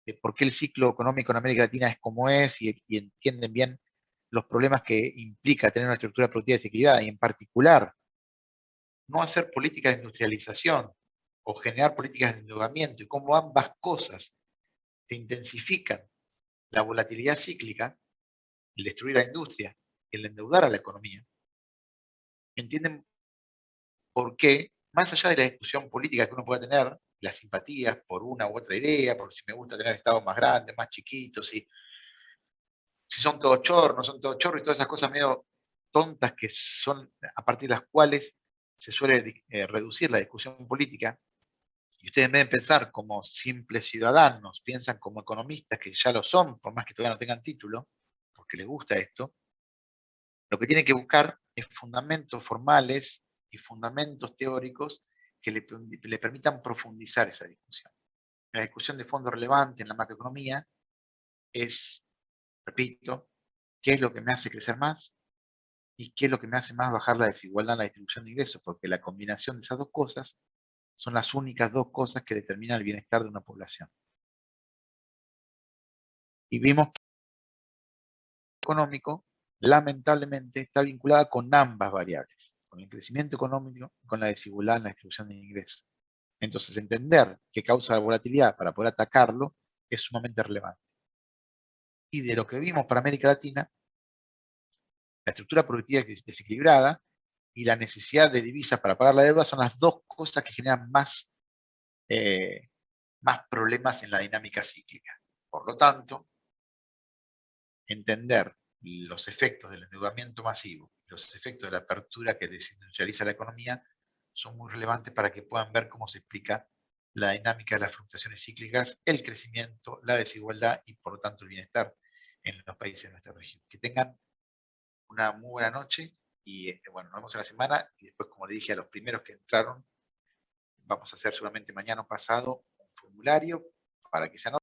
de por qué el ciclo económico en América Latina es como es y entienden bien los problemas que implica tener una estructura productiva desequilibrada y en particular no hacer políticas de industrialización o generar políticas de endeudamiento y cómo ambas cosas te intensifican la volatilidad cíclica, el destruir la industria, el endeudar a la economía, entienden por qué, más allá de la discusión política que uno pueda tener, las simpatías por una u otra idea, por si me gusta tener estados más grandes, más chiquitos, si son todos chorros, no son todos chorros y todas esas cosas medio tontas que son a partir de las cuales se suele reducir la discusión política, y ustedes en vez de pensar como simples ciudadanos, piensan como economistas que ya lo son, por más que todavía no tengan título, porque les gusta esto, lo que tienen que buscar es fundamentos formales y fundamentos teóricos que le permitan profundizar esa discusión. La discusión de fondo relevante en la macroeconomía es, repito, ¿qué es lo que me hace crecer más? ¿Y qué es lo que me hace más bajar la desigualdad en la distribución de ingresos? Porque la combinación de esas dos cosas son las únicas dos cosas que determinan el bienestar de una población. Y vimos que el económico, lamentablemente, está vinculada con ambas variables, con el crecimiento económico y con la desigualdad en la distribución de ingresos. Entonces, entender qué causa la volatilidad para poder atacarlo es sumamente relevante. Y de lo que vimos para América Latina, la estructura productiva desequilibrada y la necesidad de divisas para pagar la deuda son las dos cosas que generan más problemas en la dinámica cíclica. Por lo tanto, entender los efectos del endeudamiento masivo, los efectos de la apertura que desindustrializa la economía, son muy relevantes para que puedan ver cómo se explica la dinámica de las fluctuaciones cíclicas, el crecimiento, la desigualdad y por lo tanto el bienestar en los países de nuestra región. Que tengan una muy buena noche y bueno, nos vemos en la semana y después, como le dije a los primeros que entraron, vamos a hacer seguramente mañana o pasado un formulario para que se anoten.